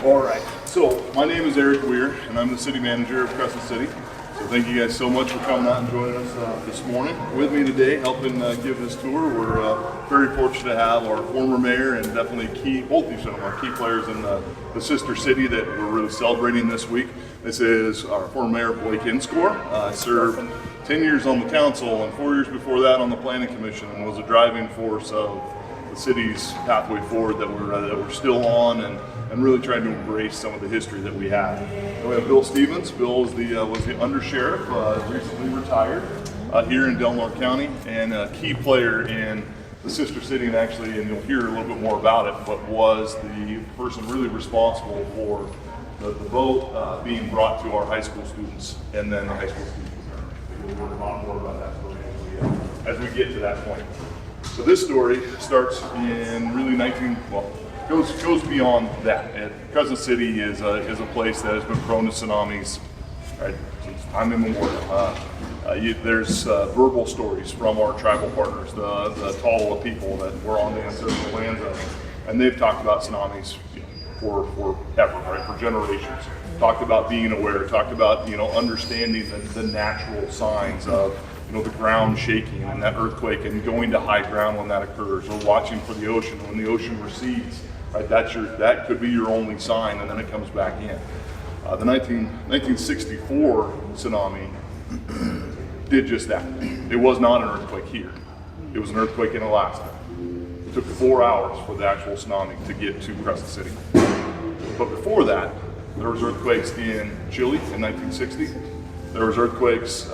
All right, so my name is Eric Weir, and I'm the city manager of Crescent City. So thank you guys so much for coming out and joining us this morning. With me today, helping give this tour, we're very fortunate to have our former mayor and definitely both these gentlemen are key players in the sister city that we're really celebrating this week. This is our former mayor, Blake Inscore. Served 10 years on the council and 4 years before that on the planning commission, and was a driving force of the city's pathway forward that we're still on, and really trying to embrace some of the history that we have. And we have Bill Stevens. Bill was the undersheriff, recently retired here in Delmar County, and a key player in the sister city, and you'll hear a little bit more about it, but was the person really responsible for the vote being brought to our high school students, and then the high school students. We'll learn a lot more about that story as we get to that point. So this story starts in really goes beyond that. And Crescent City is a place that has been prone to tsunamis, right, since time immemorial. There's verbal stories from our tribal partners, the Tallawah people that were on the ancestral lands of, and they've talked about tsunamis forever, right, for generations. Talked about being aware, talked about understanding the natural signs of the ground shaking and that earthquake, and going to high ground when that occurs, or watching for the ocean when the ocean recedes. Right, that could be your only sign, and then it comes back in. The 1964 tsunami did just that. It was not an earthquake here. It was an earthquake in Alaska. It took 4 hours for the actual tsunami to get to Crescent City. But before that, there was earthquakes in Chile in 1960. There was earthquakes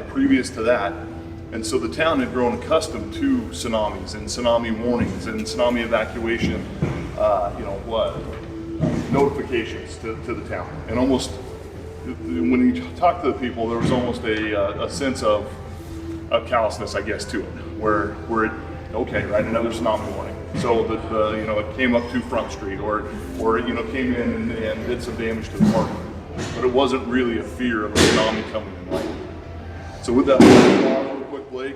previous to that. And so the town had grown accustomed to tsunamis and tsunami warnings and tsunami evacuation, notifications to the town. And almost, when you talk to the people, there was almost a sense of callousness, I guess, to it, where right, another tsunami warning. So it came up to Front Street, or it came in and did some damage to the park. But it wasn't really a fear of a tsunami coming in light. So with that, real quick, Blake,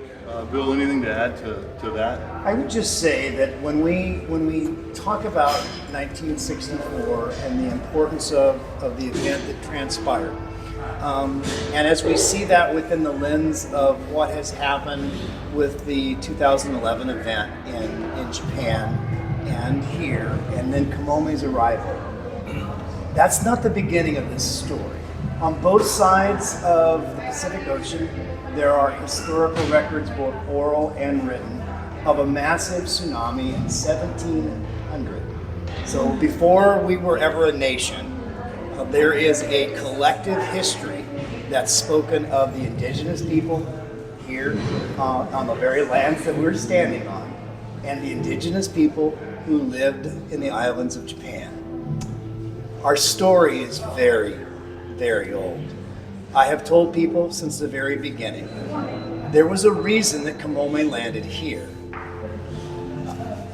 Bill, anything to add to that? I would just say that when we talk about 1964 and the importance of the event that transpired, and as we see that within the lens of what has happened with the 2011 event in Japan and here, and then Kamome's arrival, that's not the beginning of this story. On both sides of the Pacific Ocean, there are historical records, both oral and written, of a massive tsunami in 1700. So before we were ever a nation, there is a collective history that's spoken of the indigenous people here on the very lands that we're standing on, and the indigenous people who lived in the islands of Japan. Our story is very, very old. I have told people since the very beginning, there was a reason that Kamone landed here.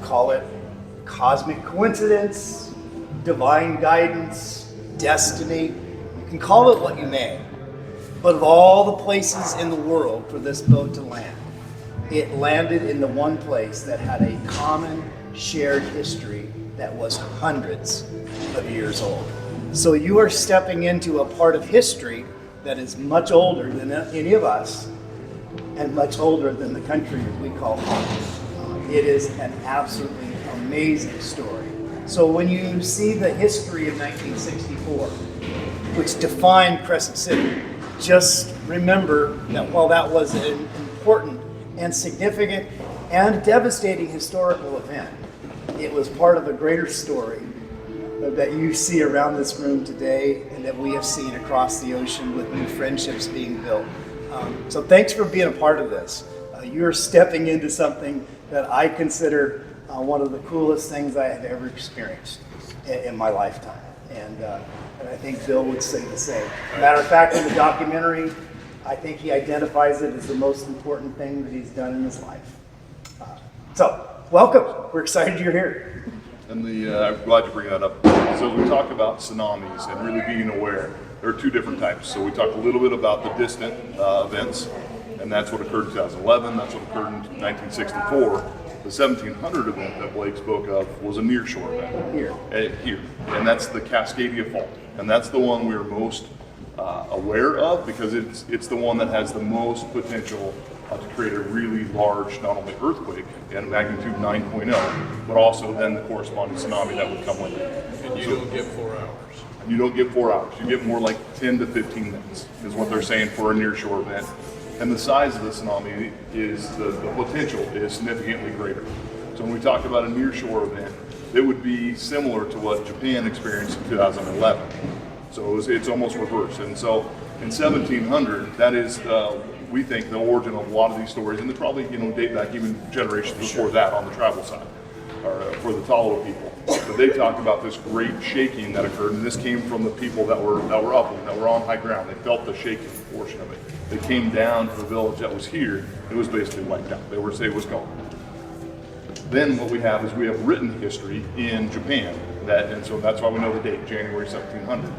Call it cosmic coincidence, divine guidance, destiny. You can call it what you may. But of all the places in the world for this boat to land, it landed in the one place that had a common shared history that was hundreds of years old. So you are stepping into a part of history that is much older than any of us, and much older than the country that we call home. It is an absolutely amazing story. So when you see the history of 1964, which defined Crescent City, just remember that while that was an important and significant and devastating historical event, it was part of a greater story that you see around this room today, and that we have seen across the ocean with new friendships being built. So thanks for being a part of this. You're stepping into something that I consider one of the coolest things I have ever experienced in my lifetime. And I think Bill would say the same. Matter of fact, in the documentary, I think he identifies it as the most important thing that he's done in his life. So welcome. We're excited you're here. And I'm glad you bring that up. So as we talk about tsunamis and really being aware, there are two different types. So we talked a little bit about the distant events, and that's what occurred in 2011, that's what occurred in 1964. The 1700 event that Blake spoke of was a nearshore event. Here. And that's the Cascadia Fault. And that's the one we're most aware of because it's the one that has the most potential to create a really large, not only earthquake at magnitude 9.0, but also then the corresponding tsunami that would come with it. And you don't get 4 hours. You don't get 4 hours. You get more like 10 to 15 minutes is what they're saying for a nearshore event. And the size of the tsunami is, the potential is significantly greater. So when we talk about a nearshore event, it would be similar to what Japan experienced in 2011. So it's almost reversed. And so in 1700, that is, we think, the origin of a lot of these stories, and they probably date back even generations before that on the tribal side, or for the Taloa people. But they talk about this great shaking that occurred, and this came from the people that were upland, that were on high ground. They felt the shaking portion of it. They came down to the village that was here. It was basically wiped out. It was gone. Then what we have is we have written history in Japan, and so that's why we know the date, January 1700.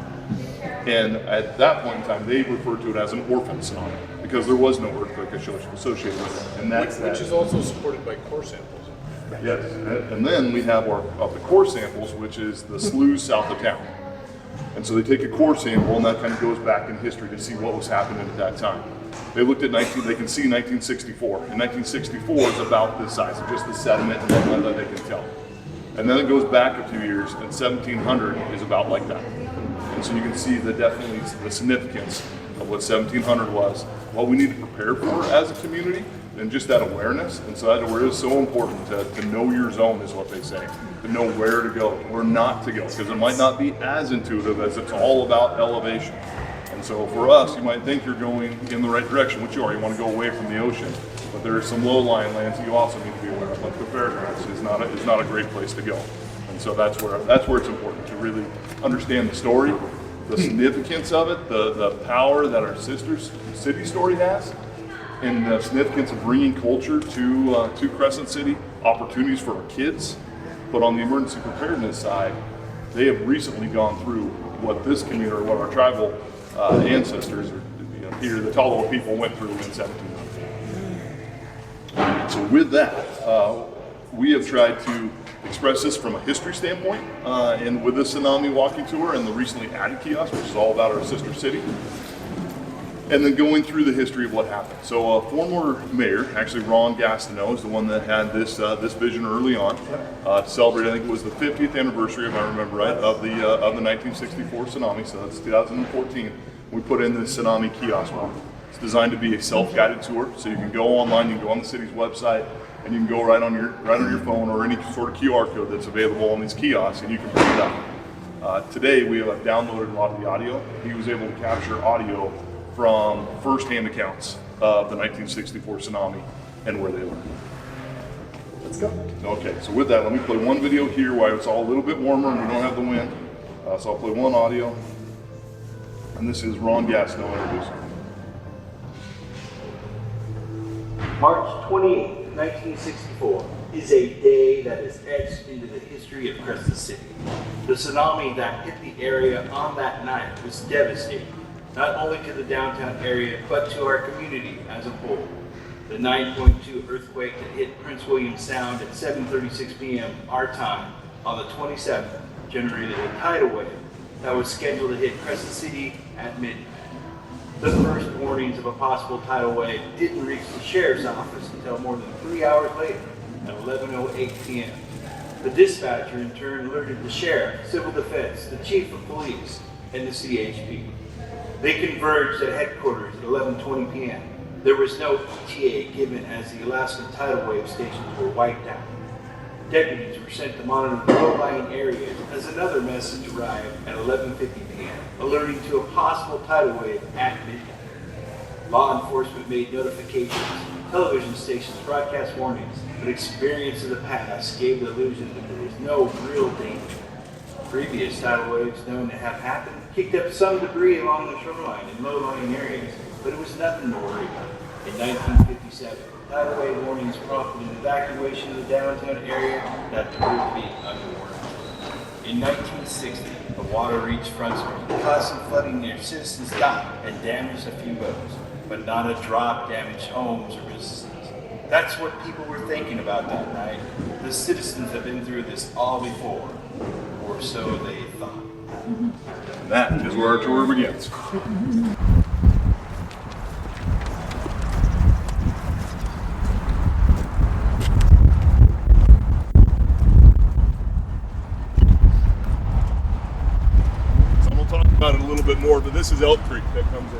And at that point in time, they referred to it as an orphan tsunami because there was no earthquake associated with it. And Which is also supported by core samples. Yes, and then we have the core samples, which is the sloughs south of town. And so they take a core sample, and that kind of goes back in history to see what was happening at that time. They looked at they can see 1964. And 1964 is about this size, of just the sediment and whatnot that they can tell. And then it goes back a few years, and 1700 is about like that. And so you can see definitely the significance of what 1700 was, what we need to prepare for as a community, and just that awareness. And so that awareness is so important to know your zone, is what they say, to know where to go, where not to go, because it might not be as intuitive as it's all about elevation. And so for us, you might think you're going in the right direction, which you are. You want to go away from the ocean, but there are some low-lying lands that you also need to be aware of. Like the fairgrounds is not a great place to go. And so that's where it's important to really understand the story, the significance of it, the power that our sister's city story has, and the significance of bringing culture to Crescent City, opportunities for our kids. But on the emergency preparedness side, they have recently gone through what this community, or what our tribal ancestors, or here the Taloa people went through in 1700. So with that, we have tried to express this from a history standpoint, and with the Tsunami walking tour and the recently added kiosk, which is all about our sister city. And then going through the history of what happened. So former mayor, actually Ron Gastineau, is the one that had this vision early on to celebrate. I think it was the 50th anniversary, if I remember right, of the 1964 tsunami. So that's 2014. We put in this tsunami kiosk one. It's designed to be a self-guided tour, so you can go online, you can go on the city's website, and you can go right on your phone or any sort of QR code that's available on these kiosks, and you can pick it up. Today we have downloaded a lot of the audio. He was able to capture audio from first-hand accounts of the 1964 tsunami and where they were. Let's go. Okay, so with that, let me play one video here while it's all a little bit warmer and we don't have the wind. So I'll play one audio, and this is Ron Gastineau introducing. March 28, 1964 is a day that is etched into the history of Crescent City. The tsunami that hit the area on that night was devastating, not only to the downtown area, but to our community as a whole. The 9.2 earthquake that hit Prince William Sound at 7:36 p.m. our time on the 27th generated a tidal wave that was scheduled to hit Crescent City at midnight. The first warnings of a possible tidal wave didn't reach the sheriff's office until more than 3 hours later at 11:08 p.m. The dispatcher in turn alerted the sheriff, civil defense, the chief of police, and the CHP. They converged at headquarters at 11:20 p.m. There was no ETA given as the Alaska tidal wave stations were wiped out. Deputies were sent to monitor the low-lying areas as another message arrived at 11:50 p.m., alerting to a possible tidal wave at midnight. Law enforcement made notifications, television stations broadcast warnings, but experience of the past gave the illusion that there was no real danger. Previous tidal waves known to have happened kicked up some debris along the shoreline in low-lying areas, but it was nothing to worry about. In 1957, tidal wave warnings prompted an evacuation of the downtown area that proved to be unwarranted. In 1960, the water reached Front Street, caused some flooding near Citizens Dock, and damaged a few boats, but not a drop damaged homes or businesses. That's what people were thinking about that night. The citizens have been through this all before, or so they thought. And that is where our tour begins. So we'll talk about it a little bit more, but this is Elk Creek that comes in.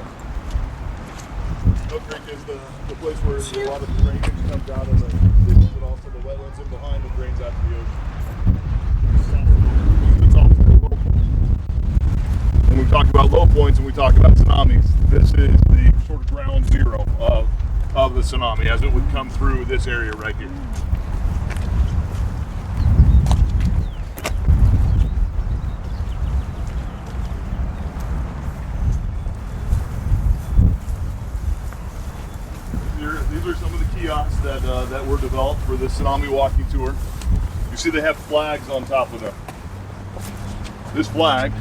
Elk Creek is the place where a lot of the drainage comes out of the cities, but also the wetlands in behind and drains out to the ocean. It's also the low point. When we talk about low points and we talk about tsunamis, this is the sort of ground zero of the tsunami as it would come through this area right here. These are some of the kiosks that were developed for the tsunami walking tour. You see they have flags on top of them. This flag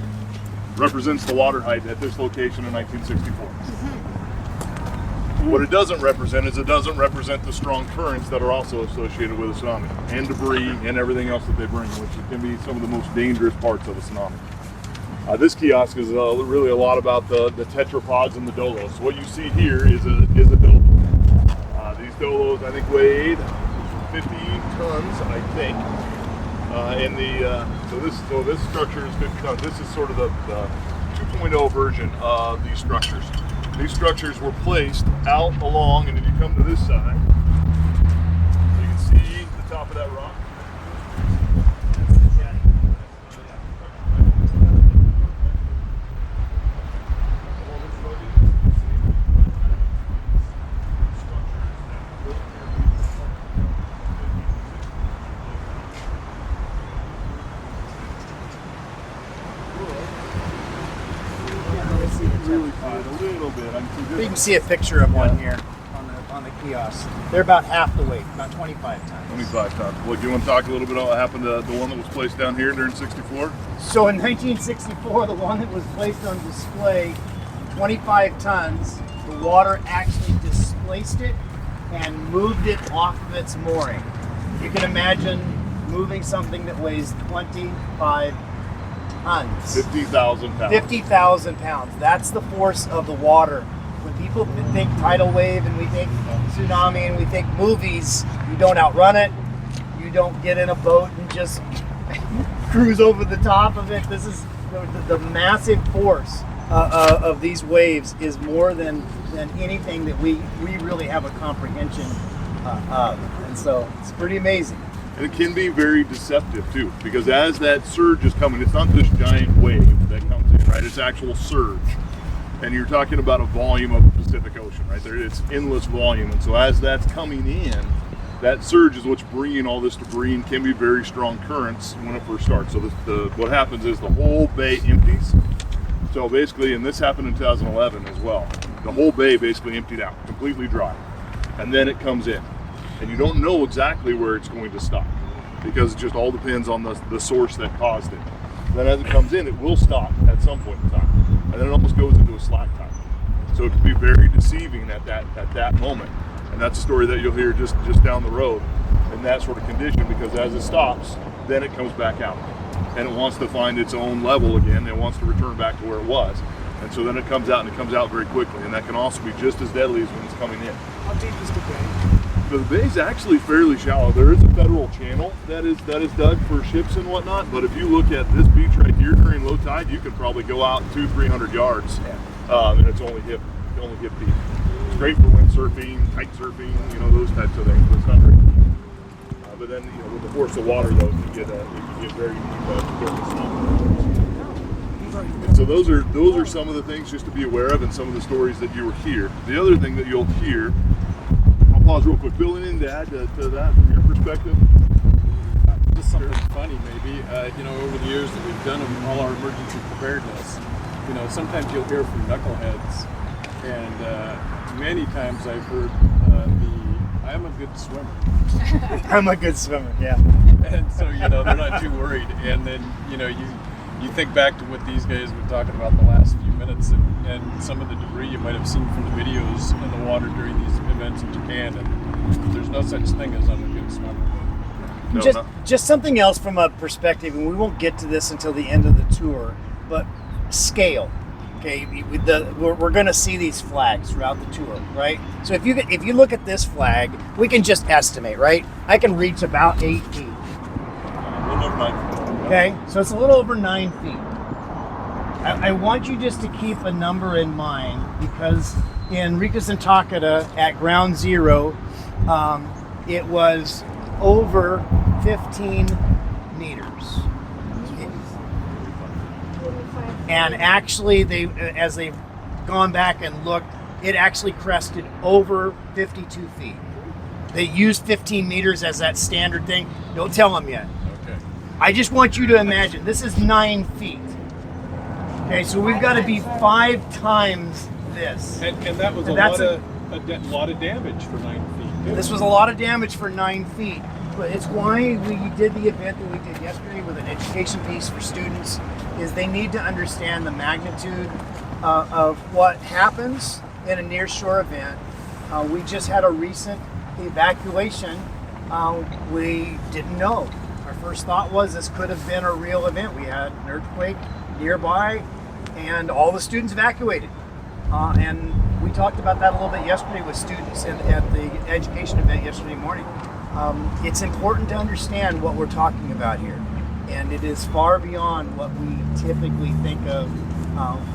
represents the water height at this location in 1964. What it doesn't represent is it doesn't represent the strong currents that are also associated with a tsunami and debris and everything else that they bring, which can be some of the most dangerous parts of a tsunami. This kiosk is really a lot about the tetrapods and the dolos. So what you see here is a dolo. These dolos, I think, weighed 15 tons, I think. So this structure is 50 tons. This is sort of the 2.0 version of these structures. These structures were placed out along, and if you come to this side, you can see the top of that rock. Really good, a little bit. You can see a picture of one here on the kiosk. They're about half the weight, about 25 tons. 25 tons. Look, you want to talk a little bit about what happened to the one that was placed down here during '64? So in 1964, the one that was placed on display, 25 tons, the water actually displaced it and moved it off of its mooring. You can imagine moving something that weighs 25 tons. 50,000 pounds. 50,000 pounds. That's the force of the water. When people think tidal wave and we think tsunami and we think movies, you don't outrun it. You don't get in a boat and just cruise over the top of it. This is the massive force of these waves is more than anything that we really have a comprehension of. And so it's pretty amazing. And it can be very deceptive too, because as that surge is coming, it's not this giant wave that comes in, right? It's actual surge. And you're talking about a volume of the Pacific Ocean, right? It's endless volume. And so as that's coming in, that surge is what's bringing all this debris and can be very strong currents when it first starts. So what happens is the whole bay empties. So basically, and this happened in 2011 as well, the whole bay basically emptied out, completely dry. And then it comes in. And you don't know exactly where it's going to stop because it just all depends on the source that caused it. Then as it comes in, it will stop at some point in time. And then it almost goes into a slack time. So it can be very deceiving at that moment. And that's a story that you'll hear just down the road in that sort of condition, because as it stops, then it comes back out. And it wants to find its own level again. It wants to return back to where it was. And so then it comes out, and it comes out very quickly. And that can also be just as deadly as when it's coming in. How deep is the bay? The bay's actually fairly shallow. There is a federal channel that is dug for ships and whatnot, but if you look at this beach right here during low tide, you can probably go out 200-300 yards, and it's only hip deep. It's great for windsurfing, kite surfing, those types of things. But it's not very deep. But then, with the force of water, though, you get very deep. And so those are some of the things just to be aware of, and some of the stories that you will hear. The other thing that you'll hear. Pause real quick. Bill, anything to add to that from your perspective? Just something funny, maybe. Over the years that we've done all our emergency preparedness, sometimes you'll hear from knuckleheads, and many times I've heard I'm a good swimmer. I'm a good swimmer, yeah. And so, they're not too worried. And then, you think back to what these guys were talking about the last few minutes, and some of the debris you might have seen from the videos in the water during these events in Japan, and there's no such thing as I'm a good swimmer. No, Just something else from a perspective, and we won't get to this until the end of the tour, but scale. Okay, we're going to see these flags throughout the tour, right? So if you look at this flag, we can just estimate, right? I can reach about 8 feet. a little over 9 feet. Okay, so it's a little over 9 feet. I want you just to keep a number in mind, because in Rikuzen Takeda at ground zero, it was over 15 meters. And actually, as they've gone back and looked, it actually crested over 52 feet. They used 15 meters as that standard thing. Don't tell them yet. Okay. I just want you to imagine, this is 9 feet. Okay, so we've got to be 5 times this. And that was And a that's lot of damage for 9 feet. too. This was a lot of damage for 9 feet. But it's why we did the event that we did yesterday with an education piece for students, is they need to understand the magnitude of what happens in a near-shore event. We just had a recent evacuation. We didn't know. Our first thought was this could have been a real event. We had an earthquake nearby, and all the students evacuated. And we talked about that a little bit yesterday with students at the education event yesterday morning. It's important to understand what we're talking about here, and it is far beyond what we typically think of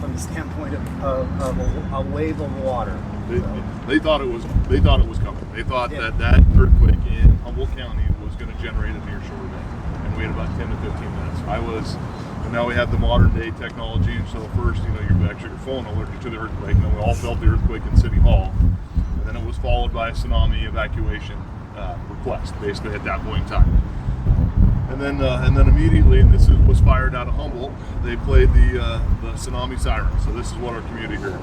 from the standpoint of a wave of water. They thought it was coming. They thought that earthquake in Humboldt County was going to generate a near shore event, and we had about 10 to 15 minutes. And now we have the modern day technology, and so first, your phone alerted you to the earthquake, and then we all felt the earthquake in City Hall, and then it was followed by a tsunami evacuation request, basically at that point in time. And then immediately, and this was fired out of Humboldt, they played the tsunami siren. So this is what our community heard.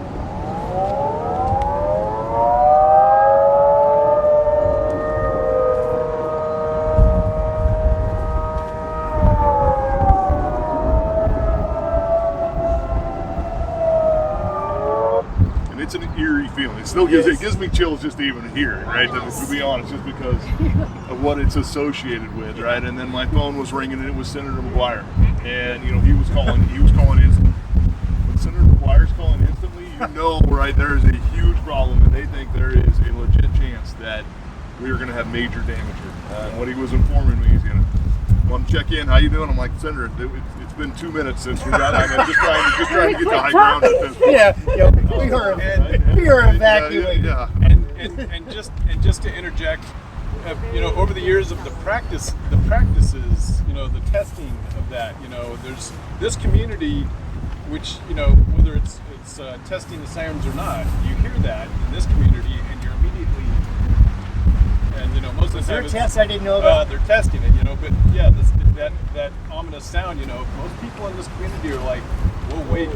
It's an eerie feeling. It still gives me chills just to even hear it, right? To be honest, just because of what it's associated with, right? And then my phone was ringing, and it was Senator McGuire, and he was calling instantly. When Senator McGuire's calling instantly, right, there is a huge problem, and they think there is a legit chance that we are going to have major damage here. And what he was informing me, he's going to want to check in. How you doing? I'm like, Senator, it's been 2 minutes since we got out. I'm just trying to get to high ground at this point. We are evacuated. Yeah. And just to interject, over the years of the practices, the testing of that, there's this community, which whether it's testing the sirens or not, you hear that in this community, and you're immediately, and most of the time, tests I didn't know about. They're testing it, but yeah, that ominous sound, most people in this community are like, whoa, wait,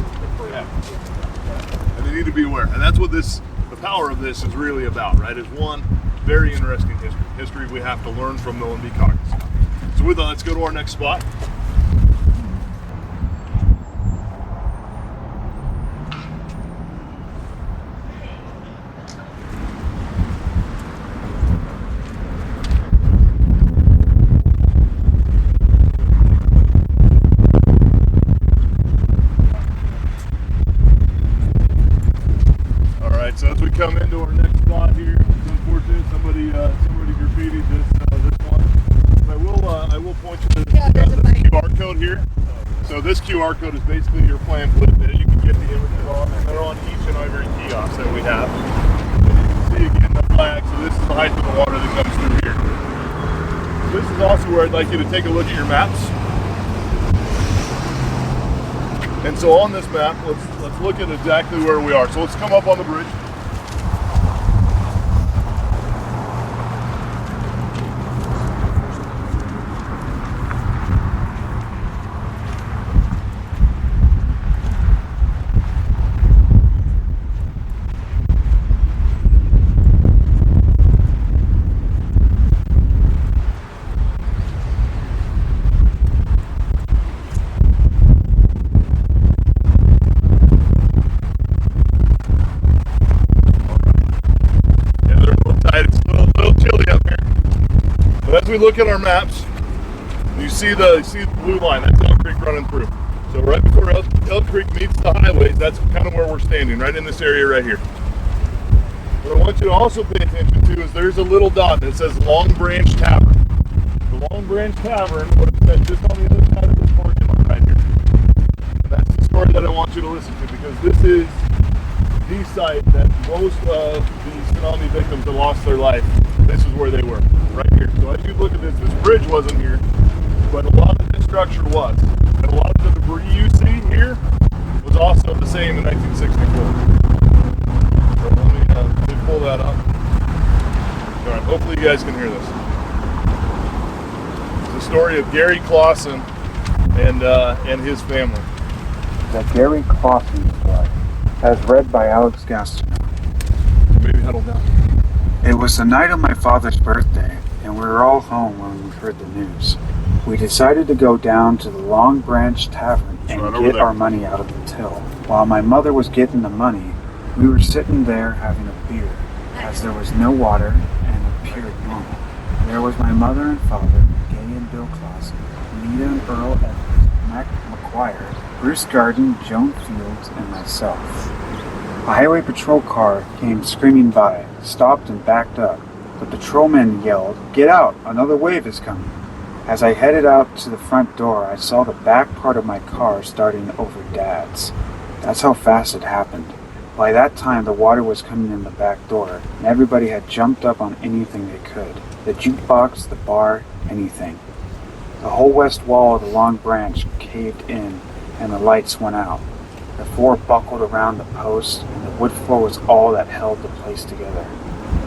and they need to be aware. And that's what the power of this is really about, right? Is one very interesting history we have to learn from, though, and be cognizant. So with that, let's go to our next spot. So as we come into our next spot here, it's unfortunate somebody graffitied this one. But I will point you to the QR code here. So this QR code is basically your plan flip that you can get the images on, and they're on each and every kiosk that we have. And you can see again the flag. So this is the height of the water that comes through here. This is also where I'd like you to take a look at your maps. And so on this map, let's look at exactly where we are. So let's come up on the bridge. as we look at our maps, you see the blue line, that's Elk Creek running through. So right before Elk Creek meets the highways, that's kind of where we're standing, right in this area right here. What I want you to also pay attention to is there's a little dot that says Long Branch Tavern. The Long Branch Tavern would have said just on the other side of this parking lot right here. And that's the story that I want you to listen to, because this is the site that most of the tsunami victims that lost their life, this is where they were, right here. So as you look at this bridge wasn't here, but a lot of this structure was. And a lot of the debris you see here was also the same in 1964. So let me pull that up. All right, hopefully you guys can hear this. It's the story of Gary Clausen and his family. The Gary Clausen story, as read by Alex Gaston. Maybe huddle down. It was the night of my father's birthday, and we were all home when we heard the news. We decided to go down to the Long Branch Tavern and get our money out of the till. While my mother was getting the money, we were sitting there having a beer, as there was no water and it appeared normal. There was my mother and father, Gay and Bill Clausen, Nita and Earl Evans, Mac McGuire, Bruce Garden, Joan Fields, and myself. A highway patrol car came screaming by, stopped and backed up. The patrolman yelled, "Get out, another wave is coming." As I headed out to the front door, I saw the back part of my car starting over Dad's. That's how fast it happened. By that time, the water was coming in the back door, and everybody had jumped up on anything they could. The jukebox, the bar, anything. The whole west wall of the Long Branch caved in, and the lights went out. The floor buckled around the posts, and the wood floor was all that held the place together.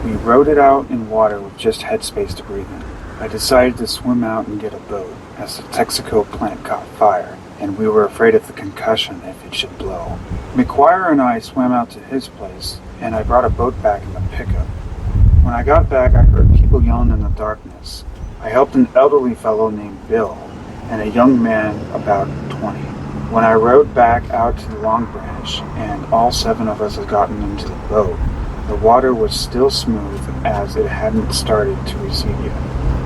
We rode it out in water with just headspace to breathe in. I decided to swim out and get a boat, as the Texaco plant caught fire, and we were afraid of the concussion if it should blow. McGuire and I swam out to his place, and I brought a boat back in the pickup. When I got back, I heard people yelling in the darkness. I helped an elderly fellow named Bill, and a young man about 20. When I rowed back out to the Long Branch, and all 7 of us had gotten into the boat, the water was still smooth as it hadn't started to recede yet.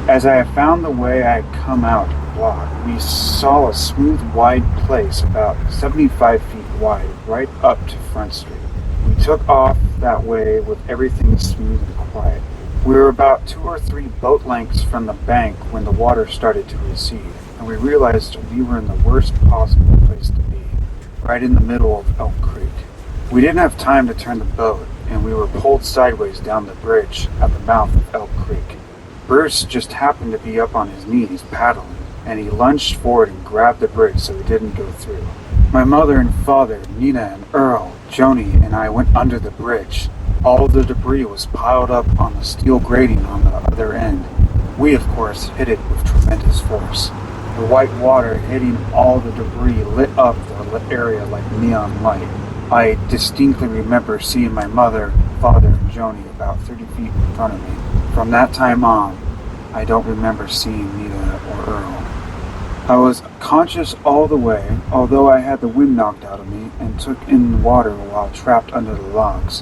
As I found the way I had come out to the block, we saw a smooth, wide place about 75 feet wide, right up to Front Street. We took off that way with everything smooth and quiet. We were about 2 or 3 boat lengths from the bank when the water started to recede, and we realized we were in the worst possible place to be, right in the middle of Elk Creek. We didn't have time to turn the boat, and we were pulled sideways down the bridge at the mouth of Elk Creek. Bruce just happened to be up on his knees paddling, and he lunged forward and grabbed the bridge so it didn't go through. My mother and father, Nina and Earl, Joni, and I went under the bridge. All of the debris was piled up on the steel grating on the other end. We, of course, hit it with tremendous force. The white water hitting all the debris lit up the area like neon light. I distinctly remember seeing my mother, father, and Joni about 30 feet in front of me. From that time on, I don't remember seeing Nita or Earl. I was conscious all the way, although I had the wind knocked out of me and took in the water while trapped under the logs.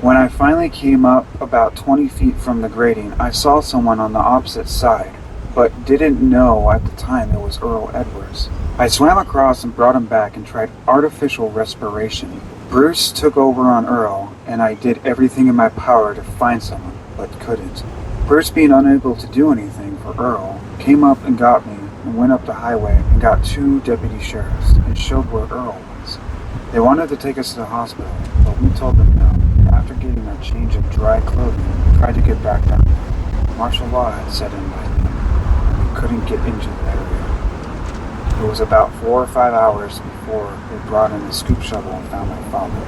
When I finally came up about 20 feet from the grating, I saw someone on the opposite side, but didn't know at the time it was Earl Edwards. I swam across and brought him back and tried artificial respiration. Bruce took over on Earl, and I did everything in my power to find someone, but couldn't. Bruce, being unable to do anything for Earl, came up and got me and went up the highway and got 2 deputy sheriffs and showed where Earl was. They wanted to take us to the hospital, but we told them no. After getting a change of dry clothing, we tried to get back down there. Martial law had set in by then, and we couldn't get into the area. It was about 4 or 5 hours before they brought in a scoop shovel and found my father.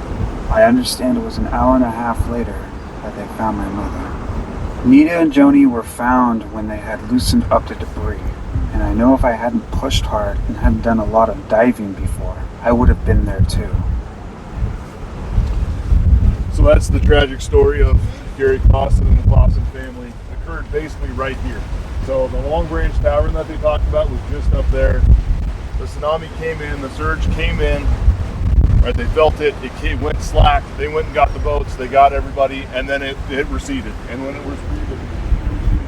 I understand it was an hour and a half later that they found my mother. Nita and Joni were found when they had loosened up the debris, and I know if I hadn't pushed hard and hadn't done a lot of diving before, I would have been there too. So that's the tragic story of Gary Clausen and the Clausen family. It occurred basically right here. So the Long Branch Tavern that they talked about was just up there. The tsunami came in, the surge came in, right? They felt it, went slack, they went and got the boats, they got everybody, and then it receded. And when it receded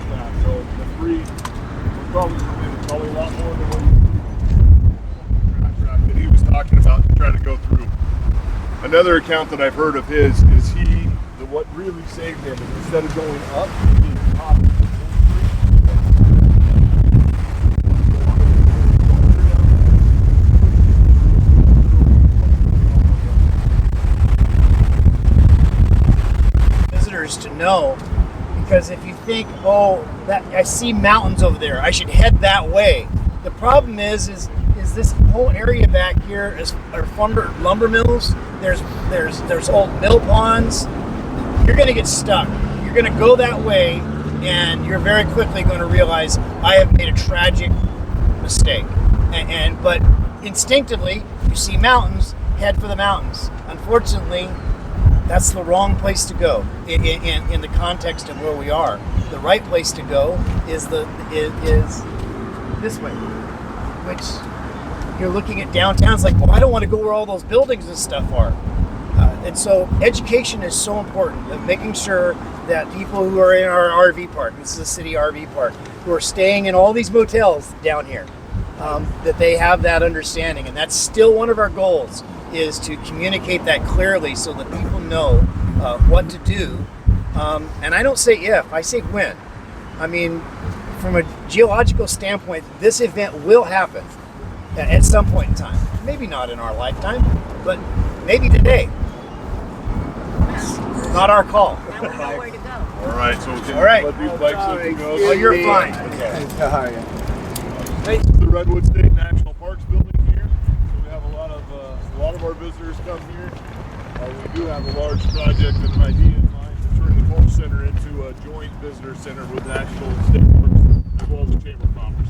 back. So the 3 probably a lot more than what that he was talking about to try to go through. Another account that I've heard of his is what really saved him is instead of going up, he hopped visitors to know, because if you think, oh, that I see mountains over there, I should head that way. The problem is this whole area back here are lumber mills. There's old mill ponds. You're going to get stuck. You're going to go that way, and you're very quickly going to realize I have made a tragic mistake. But instinctively, you see mountains, head for the mountains. Unfortunately, that's the wrong place to go in the context of where we are. The right place to go is this way, which you're looking at downtown. It's like, well, I don't want to go where all those buildings and stuff are. And so education is so important, of making sure that people who are in our RV park, this is a city RV park, who are staying in all these motels down here, that they have that understanding. And that's still one of our goals, is to communicate that clearly so that people know what to do. And I don't say if, I say when. I mean, from a geological standpoint, this event will happen at some point in time. Maybe not in our lifetime, but maybe today. Not our call. Now we know where to go. All right, so we can All right. let these bikes go. Oh, you're fine. Okay. This is the Redwood State National Parks building here. So we have a lot of our visitors come here. We do have a large project and an idea in mind to turn the Park Center into a joint visitor center with National and State Parks, as well as the Chamber of Commerce.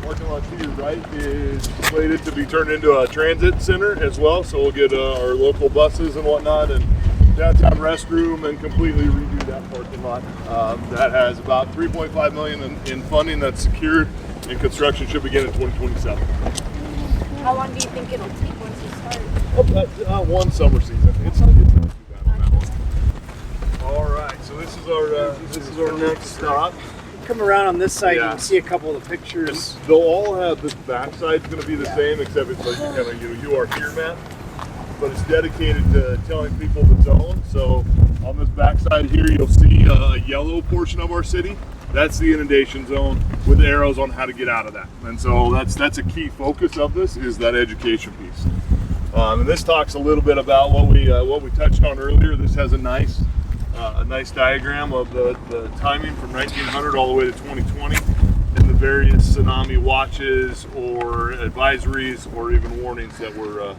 Parking lot to your right is slated to be turned into a transit center as well, so we'll get our local buses and whatnot, and downtown restroom, and completely redo that parking lot. That has about $3.5 million in funding that's secured, and construction should begin in 2027. How long do you think it'll take once you start? One summer season. It's not too bad on that one. All right, so this is our next stop. Come around on this side, Yeah. you can see a couple of the pictures. They'll all have this backside going to be the same, except it's like kind of you are here map, but it's dedicated to telling people the zone. So on this backside here, you'll see a yellow portion of our city. That's the inundation zone with arrows on how to get out of that. And so that's a key focus of this, is that education piece. And this talks a little bit about what we touched on earlier. This has a nice diagram of the timing from 1900 all the way to 2020, and the various tsunami watches or advisories or even warnings that were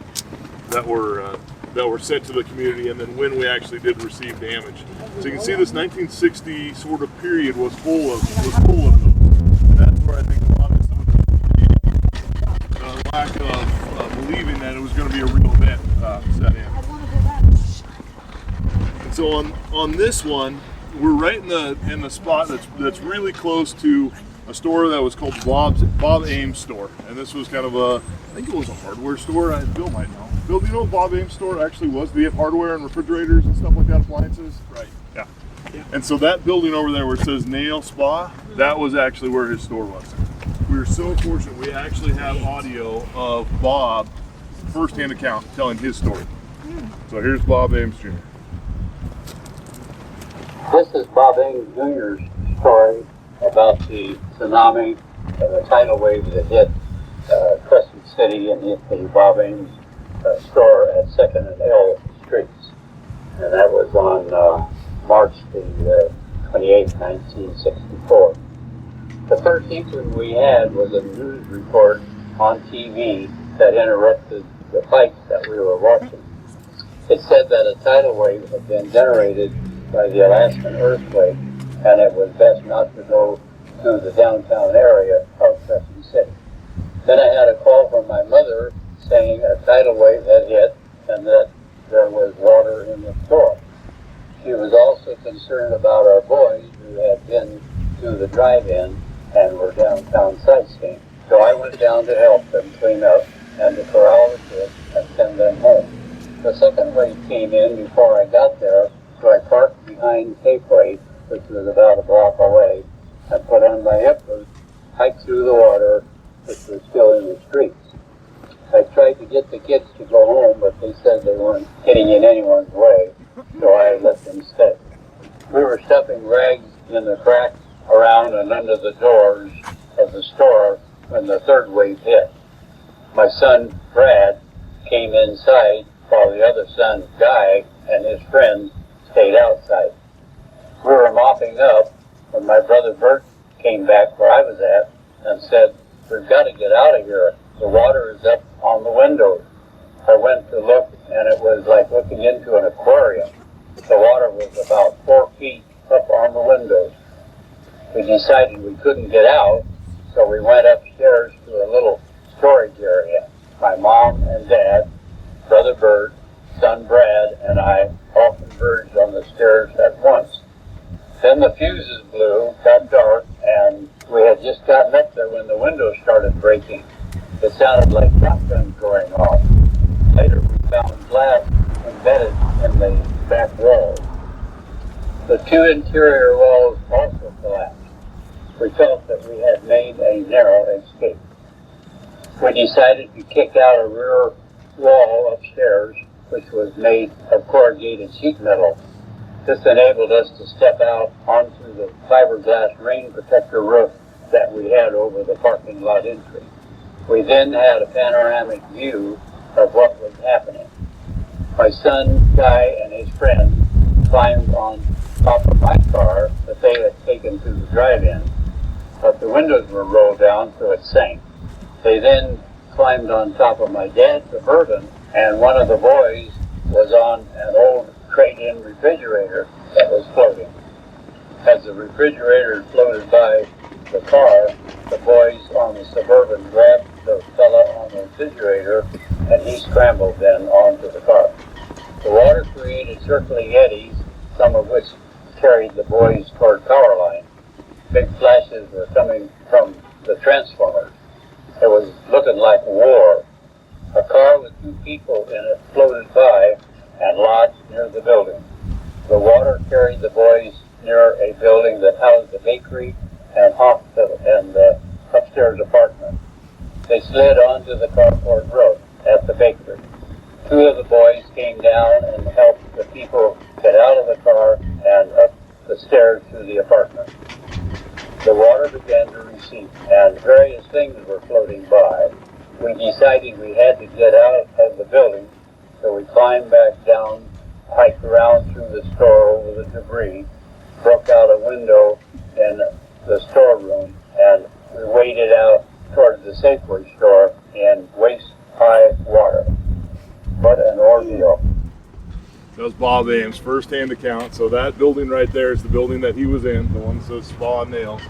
sent to the community, and then when we actually did receive damage. So you can see this 1960 sort of period was full of those. And that's where I think a lot of some of the lack of believing that it was going to be a real event set in. And so on this one, we're right in the spot that's really close to a store that was called Bob Ames store, and this was kind of I think it was a hardware store. Bill might know. Bill, do you know what Bob Ames store actually was? Do you have hardware and refrigerators and stuff like that, appliances? Right. Yeah. And so that building over there where it says Nail Spa, that was actually where his store was. We were so fortunate. We actually have audio of Bob, first-hand account, telling his story. So here's Bob Ames Jr. This is Bob Ames Jr.'s story about the tsunami, the tidal wave that hit Crescent City and hit the Bob Ames store at 2nd and L Streets. And that was on March the 28th, 1964. The first inkling we had was a news report on TV that interrupted the fight that we were watching. It said that a tidal wave had been generated by the Alaskan earthquake, and it was best not to go to the downtown area of Crescent City. Then I had a call from my mother saying a tidal wave had hit and that there was water in the store. She was also concerned about our boys who had been to the drive-in and were downtown sightseeing. down to help them clean up and to corral the kids and send them home. The second wave came in before I got there, so I parked behind Safeway, which was about a block away, and put on my hip boots, hiked through the water, which was still in the streets. I tried to get the kids to go home, but they said they weren't getting in anyone's way, so I let them stay. We were stuffing rags in the cracks around and under the doors of the store when the third wave hit. My son, Brad, came inside while the other son, Guy, and his friends stayed outside. We were mopping up when my brother Bert came back where I was at and said, "We've got to get out of here. The water is up on the windows." I went to look, and it was like looking into an aquarium. The water was about 4 feet up on the windows. We decided we couldn't get out, so we went upstairs to a little storage area. My mom and dad, brother Bert, son Brad, and I all converged on the stairs at once. Then the fuses blew, got dark, and we had just gotten up there when the windows started breaking. It sounded like shotguns going off. Later we found glass embedded in the back walls. The two interior walls also collapsed. We felt that we had made a narrow escape. We decided to kick out a rear wall upstairs, which was made of corrugated sheet metal. This enabled us to step out onto the fiberglass rain protector roof that we had over the parking lot entry. We then had a panoramic view of what was happening. My son, Guy, and his friend climbed on top of my car that they had taken to the drive-in, but the windows were rolled down so it sank. They then climbed on top of my dad's Suburban, and one of the boys was on an old trade-in refrigerator that was floating. As the refrigerator floated by the car, the boys on the Suburban grabbed the fella on the refrigerator, and he scrambled then onto the car. The water created circling eddies, some of which carried the boys toward power line. Big flashes were coming from the transformers. It was looking like war. A car with 2 people in it floated by and lodged near the building. The water carried the boys near a building that housed a bakery and hospital and the upstairs apartment. They slid onto the carport road at the bakery. 2 of the boys came down and helped the people get out of the car and up the stairs to the apartment. The water began to recede, and various things were floating by. We decided we had to get out of the building, so we climbed back down, hiked around through the store over the debris, broke out a window in the storeroom, and we waded out towards the Safeway store in waist-high water. What an ordeal. That was Bob Ames' first-hand account. So that building right there is the building that he was in, the one that says Spa and Nails.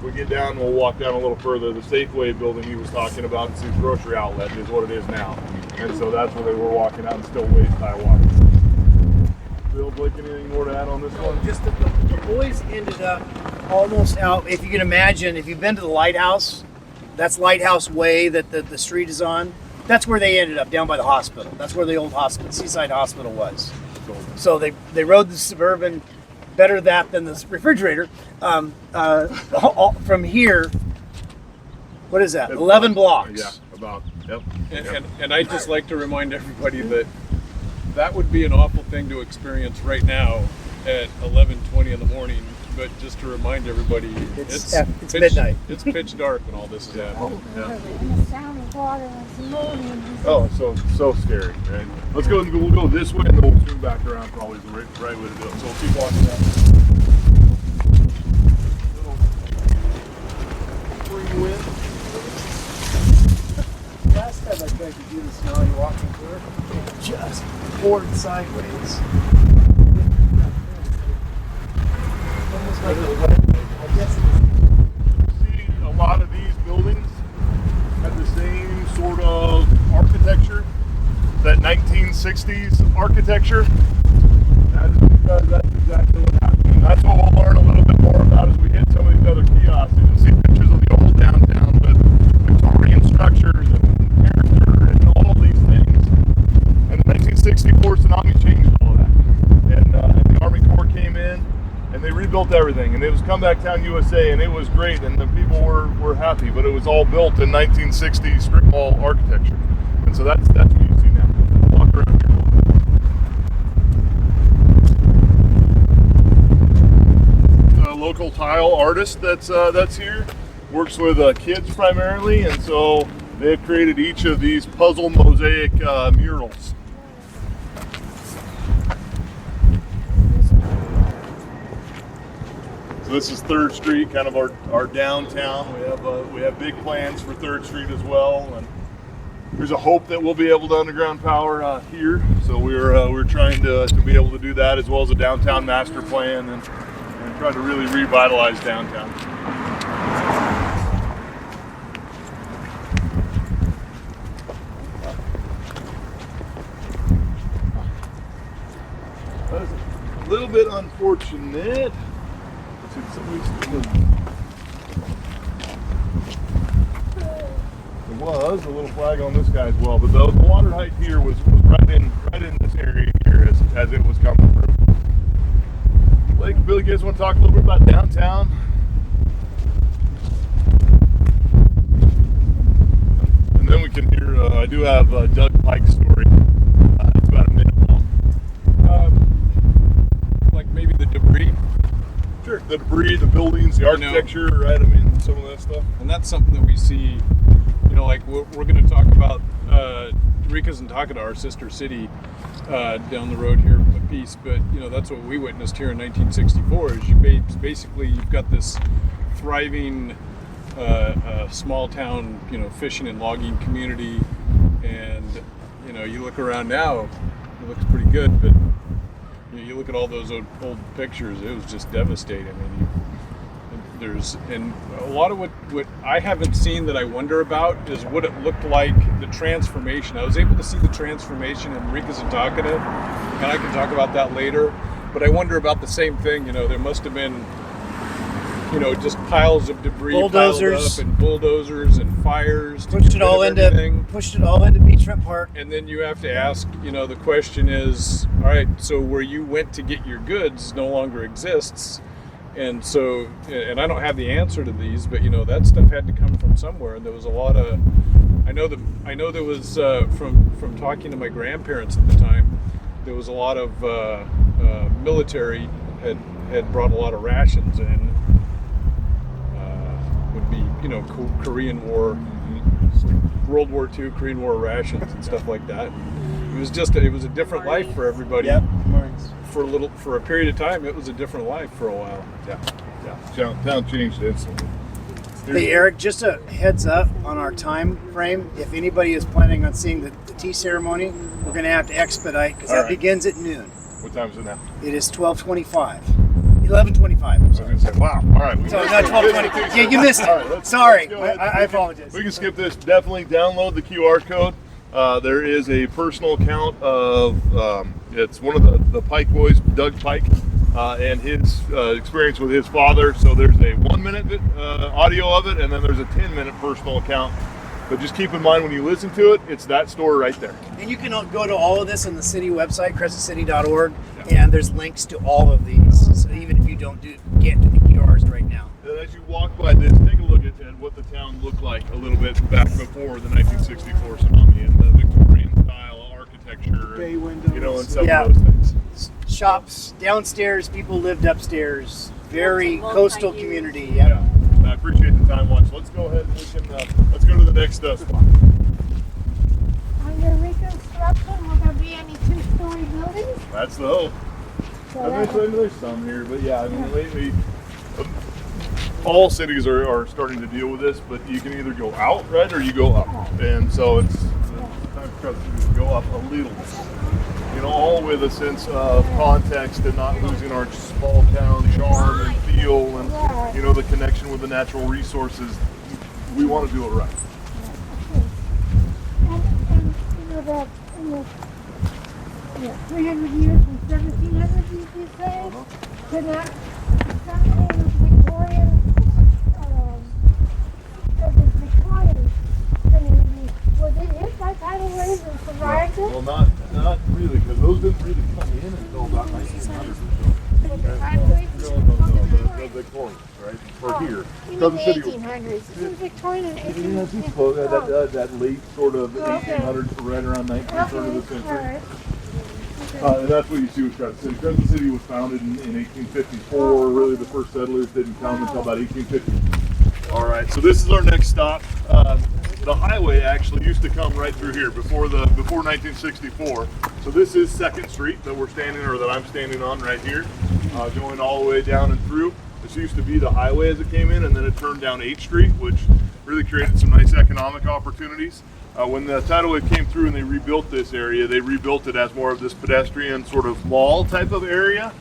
We get down, we'll walk down a little further. The Safeway building he was talking about, it's his grocery outlet, is what it is now. And so that's where they were walking out and still waist-high water. Bill, Blake, anything more to add on this one? Just that the boys ended up almost out. If you can imagine, if you've been to the lighthouse, that's Lighthouse Way that the street is on. That's where they ended up, down by the hospital. That's where the old hospital, Seaside Hospital, was. So they rode the Suburban, better that than the refrigerator. From here, what is that? 11 blocks. Yeah, about. Yep. And I'd just like to remind everybody that that would be an awful thing to experience right now at 11:20 in the morning. But just to remind everybody, It's pitch, midnight. It's pitch dark when all this is happening. And the sound of water and it's moving. Oh, so scary, right? Let's go. We'll go this way, and then we'll swing back around. Probably the right way to do it. So we'll keep walking down. Free wind. Last time I tried to do the Tsunami walking tour, it just poured sideways. Almost like I guess See, a lot of these buildings have the same sort of architecture, that 1960s architecture. That's because that's exactly what happened. And that's what we'll learn a little bit more about as we hit some of these other kiosks. You can see pictures of the old downtown with Victorian structure. structures and character and all these things. And the 1964 tsunami changed all of that. And the Army Corps came in and they rebuilt everything. And it was Comeback Town, USA, and it was great. And the people were happy. But it was all built in 1960s strip mall architecture. And so that's what you see now. Walk around here. A local tile artist that's here works with kids primarily, and so they've created each of these puzzle mosaic murals. So this is 3rd Street, kind of our downtown. We have big plans for 3rd Street as well, and there's a hope that we'll be able to underground power here. So we're trying to be able to do that, as well as a downtown master plan and try to really revitalize downtown. That is a little bit unfortunate. Let's see, there was a little flag on this guy as well, but the water height here was right in this area here as it was coming through. Blake, Billy, you guys want to talk a little bit about downtown? And then we can hear, I do have Doug Pike's story. It's about a minute long. Like maybe the debris. Sure. The debris, the buildings, the architecture, right? I mean, some of that stuff. And that's something that we see, like we're going to talk about Rika's and Takeda, our sister city, down the road here a piece, but that's what we witnessed here in 1964. Is you've got this thriving small town, fishing and logging community, and you look around now, it looks pretty good, but you look at all those old pictures, it was just devastating. I mean, and a lot of what I haven't seen that I wonder about is what it looked like, the transformation. I was able to see the transformation in Rika's and Takeda, and I can talk about that later, but I wonder about the same thing. There must have been just piles of debris Bulldozers. piled up, and bulldozers and fires to Pushed get it all rid of everything. into Beachfront Park. And then you have to ask, the question is, all right, so where you went to get your goods no longer exists. And so, and I don't have the answer to these, but that stuff had to come from somewhere. And there was a lot of, I know there was, from talking to my grandparents at the time, there was a lot of military had brought a lot of rations in. Would be, Korean War, World War II, Korean War rations and stuff like that. It was a different life for everybody. Yep. For a period of time, it was a different life for a while. Yeah. Town changed instantly. Hey Eric, just a heads up on our time frame. If anybody is planning on seeing the tea ceremony, we're going to have to expedite because that begins at noon. What time is it now? It is 12:25. 11:25. I'm I was sorry. going to say, wow. All right. So not 12:20. Yeah, you missed it. All right, Sorry, let's go ahead. I apologize. We can skip this. Definitely download the QR code. There is a personal account of, it's one of the Pike boys, Doug Pike, and his experience with his father. So there's a 1-minute audio of it, and then there's a 10-minute personal account. But just keep in mind when you listen to it, it's that story right there. And you can go to all of this on the city website, crescentcity.org, and there's links to all of these. So even if you don't get to the QRs right now. And as you walk by this, take a look at what the town looked like a little bit back before the 1964 tsunami and the Victorian style architecture, Bay windows. and some of those things. Shops downstairs, people lived upstairs. Very Lots of coastal low-hanging. community. Yeah, I appreciate the time watch. Let's go ahead and let's go to the next spot. Under reconstruction, will there be any two-story buildings? That's the hope. So I mean, there's some here, but yeah, I mean, lately, all cities are starting to deal with this, but you can either go out, right, or you go up. And so it's time for us to go up a little bit. All with a sense of context and not losing our small town charm and feel and, the connection with the natural resources. We want to do it right. And that in the 300 years from 1700, you say, connect something Victorian, the Victorian thing tidal waves and survived it? Well, not really, because those didn't really come in until about 1900 or so. But the tidal waves No, the Victorians, right? Or here. You mean Crescent the City 1800s? This is Victorian and Yeah, 1800s. that late sort of Okay. 1800s to right around 19th, turn of the Okay, century. alright. And that's what you see with Crescent City. Crescent City was founded in 1854. Really, the first settlers didn't come until about 1850. All right, so this is our next stop. The highway actually used to come right through here before 1964. So this is 2nd Street that I'm standing on right here, going all the way down and through. This used to be the highway as it came in, and then it turned down 8th Street, which really created some nice economic opportunities. When the tidal wave came through and they rebuilt this area, they rebuilt it as more of this pedestrian sort of mall type of area,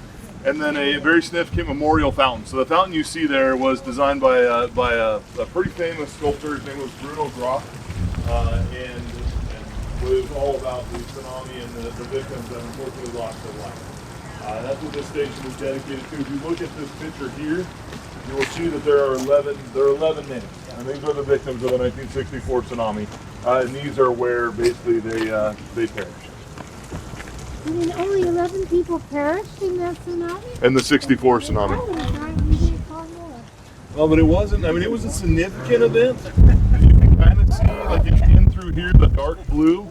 and then a very significant memorial fountain. So the fountain you see there was designed by a pretty famous sculptor. His name was Bruno Groff, and was all about the tsunami and the victims that unfortunately lost their life. That's what this station is dedicated to. If you look at this picture here, you will see that there are 11 names, and these are the victims of the 1964 tsunami. And these are where basically they perished. You mean only 11 people perished in that tsunami? In the 64 tsunami. Oh, we didn't call more. Well, but it wasn't, I mean, it was a significant event. You can kind of see, like, in through here, the dark blue,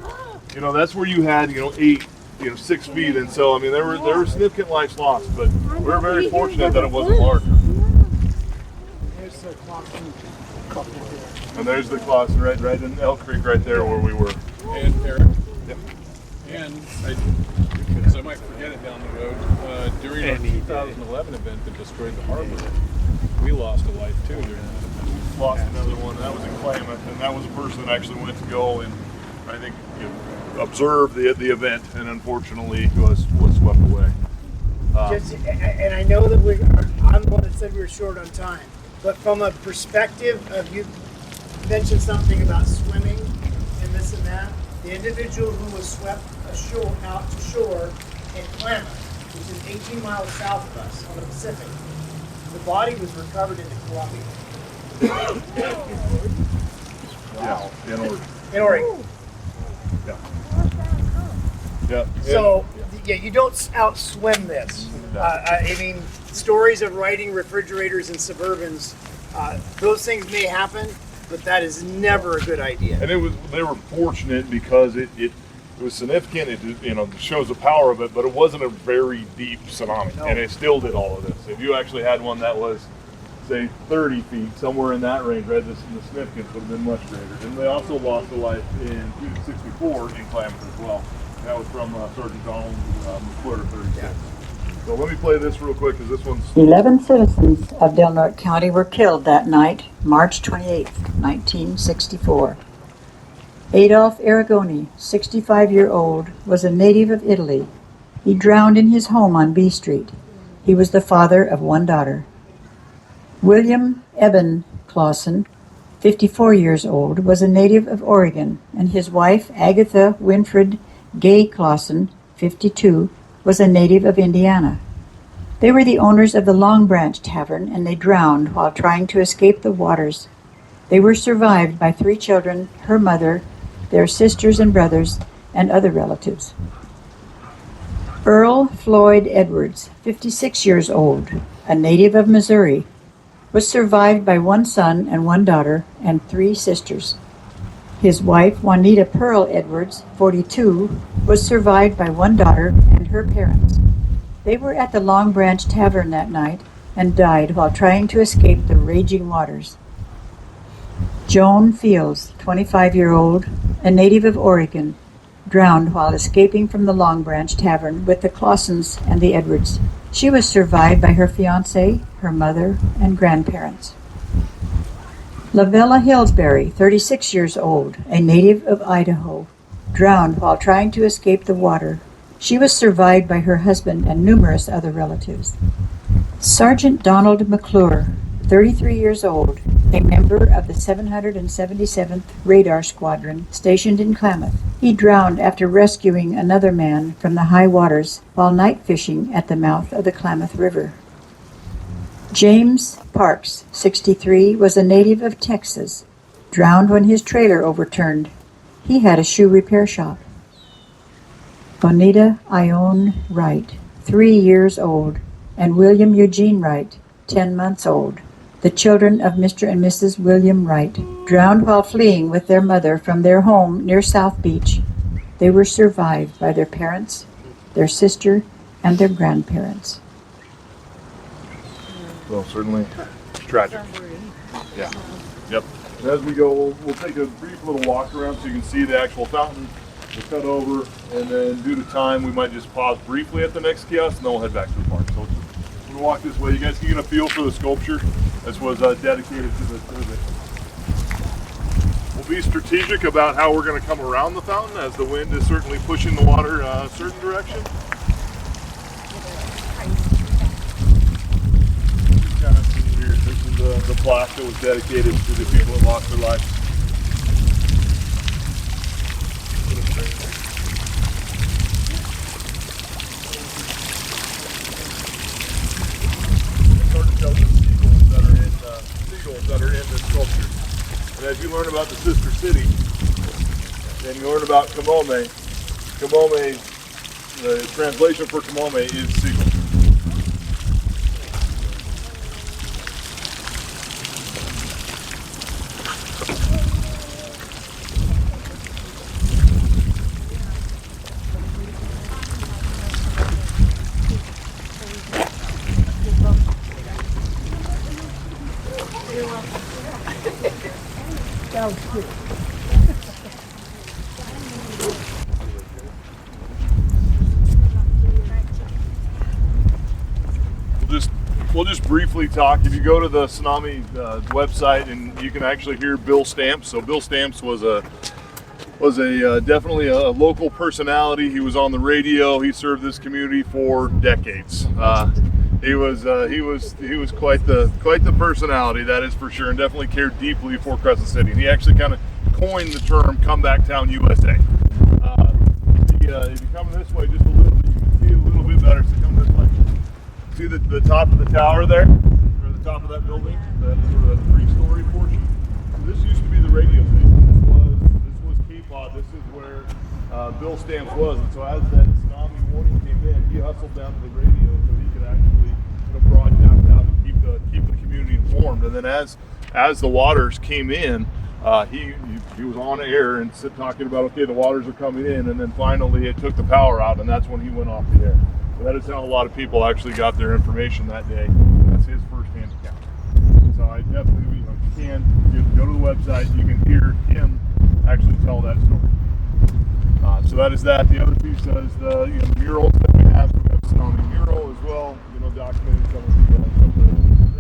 that's where you had, 6 feet. And so, I mean, there were significant lives lost, but we were very fortunate that it wasn't larger. There's the Clawson couple here. And there's the Clawson right in Elk Creek right there where we were. And Eric, and because I might forget it down the road, during our 2011 event that destroyed the harbor, we lost a life too during that. Lost another one. That was in Klamath, and that was a person that actually went to go and I think observe the event, and unfortunately was swept away. And I know that I'm the one that said we were short on time, but from a perspective of you mentioned something about swimming and this and that, the individual who was swept out to shore in Klamath, which is 18 miles south of us on the Pacific, the body was recovered into Columbia. Wow. Yeah, in Oregon. In Oregon. Yeah. Yeah. So, you don't outswim this. I mean, stories of riding refrigerators and Suburbans, those things may happen, but that is never a good idea. And they were fortunate because it was significant. It shows the power of it, but it wasn't a very deep tsunami, and it still did all of this. If you actually had one that was, say, 30 feet, somewhere in that range, right, the significance would have been much greater. And they also lost a life in 1964 in Klamath as well. That was from Sergeant Donald McClure, 36. Yeah. So let me play this real quick, because this one's... 11 citizens of Del Norte County were killed that night, March 28, 1964. Adolf Aragoni, 65-year-old, was a native of Italy. He drowned in his home on B Street. He was the father of one daughter. William Eben Clawson, 54 years old, was a native of Oregon, and his wife, Agatha Winfred Gay Clawson, 52, was a native of Indiana. They were the owners of the Long Branch Tavern, and they drowned while trying to escape the waters. They were survived by 3 children, her mother, their sisters and brothers, and other relatives. Earl Floyd Edwards, 56 years old, a native of Missouri, was survived by 1 son and 1 daughter and 3 sisters. His wife, Juanita Pearl Edwards, 42, was survived by 1 daughter and her parents. They were at the Long Branch Tavern that night and died while trying to escape the raging waters. Joan Fields, 25-year-old, a native of Oregon, drowned while escaping from the Long Branch Tavern with the Clawsons and the Edwards. She was survived by her fiancé, her mother, and grandparents. Lavella Hillsbury, 36 years old, a native of Idaho, drowned while trying to escape the water. She was survived by her husband and numerous other relatives. Sergeant Donald McClure, 33 years old, a member of the 777th Radar Squadron stationed in Klamath. He drowned after rescuing another man from the high waters while night fishing at the mouth of the Klamath River. James Parks, 63, was a native of Texas, drowned when his trailer overturned. He had a shoe repair shop. Bonita Ione Wright, 3 years old, and William Eugene Wright, 10 months old, the children of Mr. and Mrs. William Wright, drowned while fleeing with their mother from their home near South Beach. They were survived by their parents, their sister, and their grandparents. Well, certainly tragic. Yeah. Yep. And as we go, we'll take a brief little walk around so you can see the actual fountain. We'll cut over, and then due to time, we might just pause briefly at the next kiosk, and then we'll head back to the park. So we'll walk this way. You guys can get a feel for the sculpture. This was dedicated to the service. We'll be strategic about how we're going to come around the fountain, as the wind is certainly pushing the water a certain direction. Kind of see here, this is the plaque that was dedicated to the people that lost their lives. Seagulls that are in this sculpture. And as you learn about the sister city, and you learn about Kamone, the translation for Kamone is seagull. We'll just briefly talk. If you go to the Tsunami website, and you can actually hear Bill Stamps. So Bill Stamps was definitely a local personality. He was on the radio. He served this community for decades. He was quite the personality, that is for sure, and definitely cared deeply for Crescent City. And he actually kind of coined the term "Comeback Town USA." If you come this way just a little bit, you can see it a little bit better. So come this way. See the top of the tower there, or the top of that building, that sort of 3-story portion. So this used to be the radio station. This was K-Pod. This is where Bill Stamps was. And so as that tsunami warning came in, he hustled down to the radio so he could actually broadcast out and keep the community informed. And then as the waters came in, he was on air and talking about, okay, the waters are coming in, and then finally it took the power out, and that's when he went off the air. So that is how a lot of people actually got their information that day. That's his first-hand account. So I definitely, you can go to the website, you can hear him actually tell that story. So that is that. The other piece is the murals that we have. We have a Tsunami mural as well, documenting some of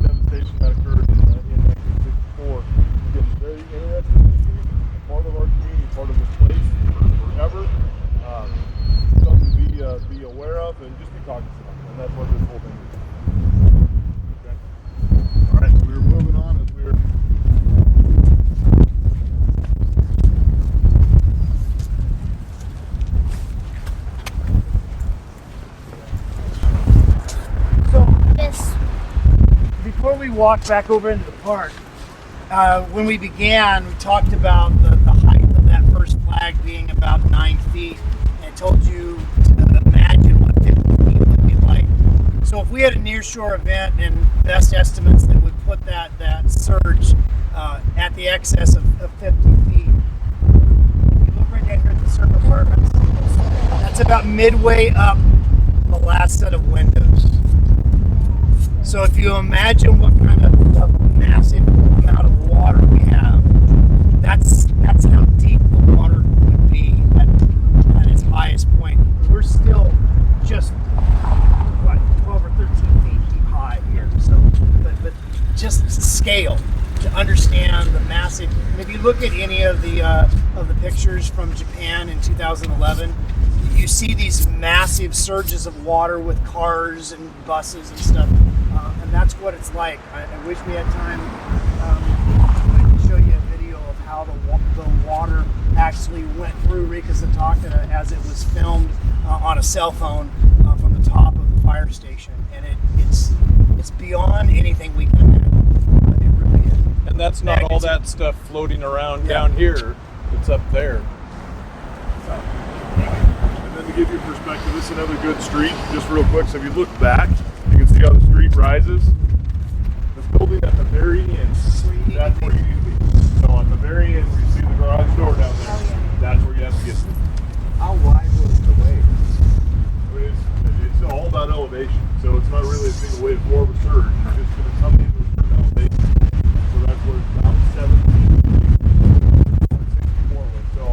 the devastation that occurred in 1964. Again, very interesting history, part of our community, part of this place forever. Something to be aware of and just be cognizant of, and that's what this whole thing is. Okay. All right, so we're moving on as we're. Before we walked back over into the park, when we began, we talked about the height of that first flag being about 9 feet, and I told you to imagine what 50 feet would be like. So if we had a nearshore event, and best estimates that would put that surge at the excess of 50 feet, you look right down here at the surf apartments, that's about midway up the last set of windows. So if you imagine what kind of massive amount of water we have, that's how deep the water would be at its highest point. We're still just 12 or 13 feet deep high here. So, but just scale to understand the massive. And if you look at any of the pictures from Japan in 2011, you see these massive surges of water with cars and buses and stuff. And that's what it's like. I wish we had time to show you a video of how the water actually went through Rikasataka as it was filmed on a cell phone from the top of the fire station. And it's beyond anything we can imagine. It really is. And that's not all that stuff floating around down here. It's up there. And then to give you perspective, this is another good street, just real quick. So if you look back, you can see how the street rises. The building at the very end, that's where you need to be. So at the very end, where you see the garage door down there, that's where you have to get to. How wide was the way? It's all about elevation. So it's not really a single way to form a surge. You're just going to come into a certain elevation. So that's where it's about 17 feet, 64 with. So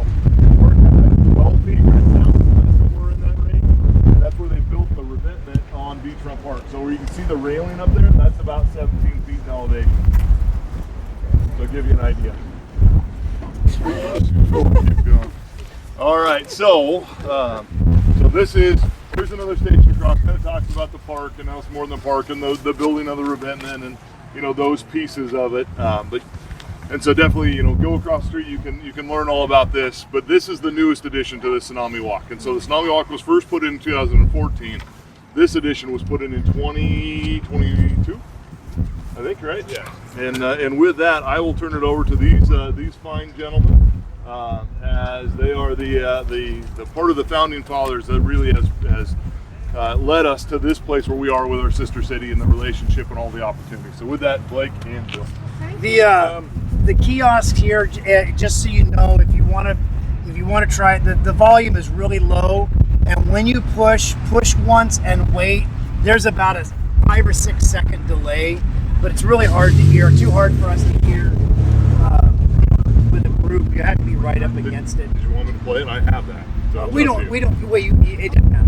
we're at 12 feet right now. That's somewhere in that range. And that's where they built the revetment on Beachfront Park. So where you can see the railing up there, that's about 17 feet in elevation. So I'll give you an idea. Keep going. All right, so here's another station across. Kind of talks about the park, and how it's more than the park, and the building of the revetment, and those pieces of it. And so definitely go across the street. You can learn all about this. But this is the newest addition to the Tsunami Walk, and so the Tsunami Walk was first put in 2014. This edition was put in 2022. I think, right? Yeah. And with that, I will turn it over to these fine gentlemen, as they are the part of the founding fathers that really has led us to this place where we are with our sister city and the relationship and all the opportunities. So with that, Blake and Bill. The kiosk here, just so you know, if you want to try it, the volume is really low, and when you push once and wait, there's about a 5 or 6 second delay. But it's really hard to hear, too hard for us to hear with a group. You have to be right up against it. Did you want me to play it? I have that. So we don't, it doesn't matter.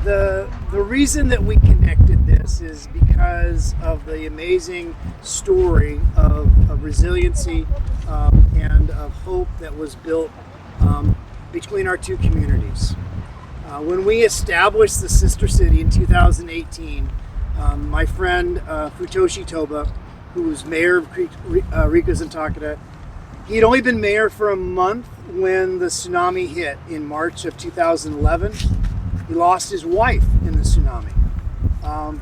The reason that we connected this is because of the amazing story of resiliency and of hope that was built between our two communities. When we established the sister city in 2018, my friend Futoshi Toba, who was mayor of Rikuzen Takeda, he had only been mayor for a month when the tsunami hit in March of 2011. He lost his wife in the tsunami,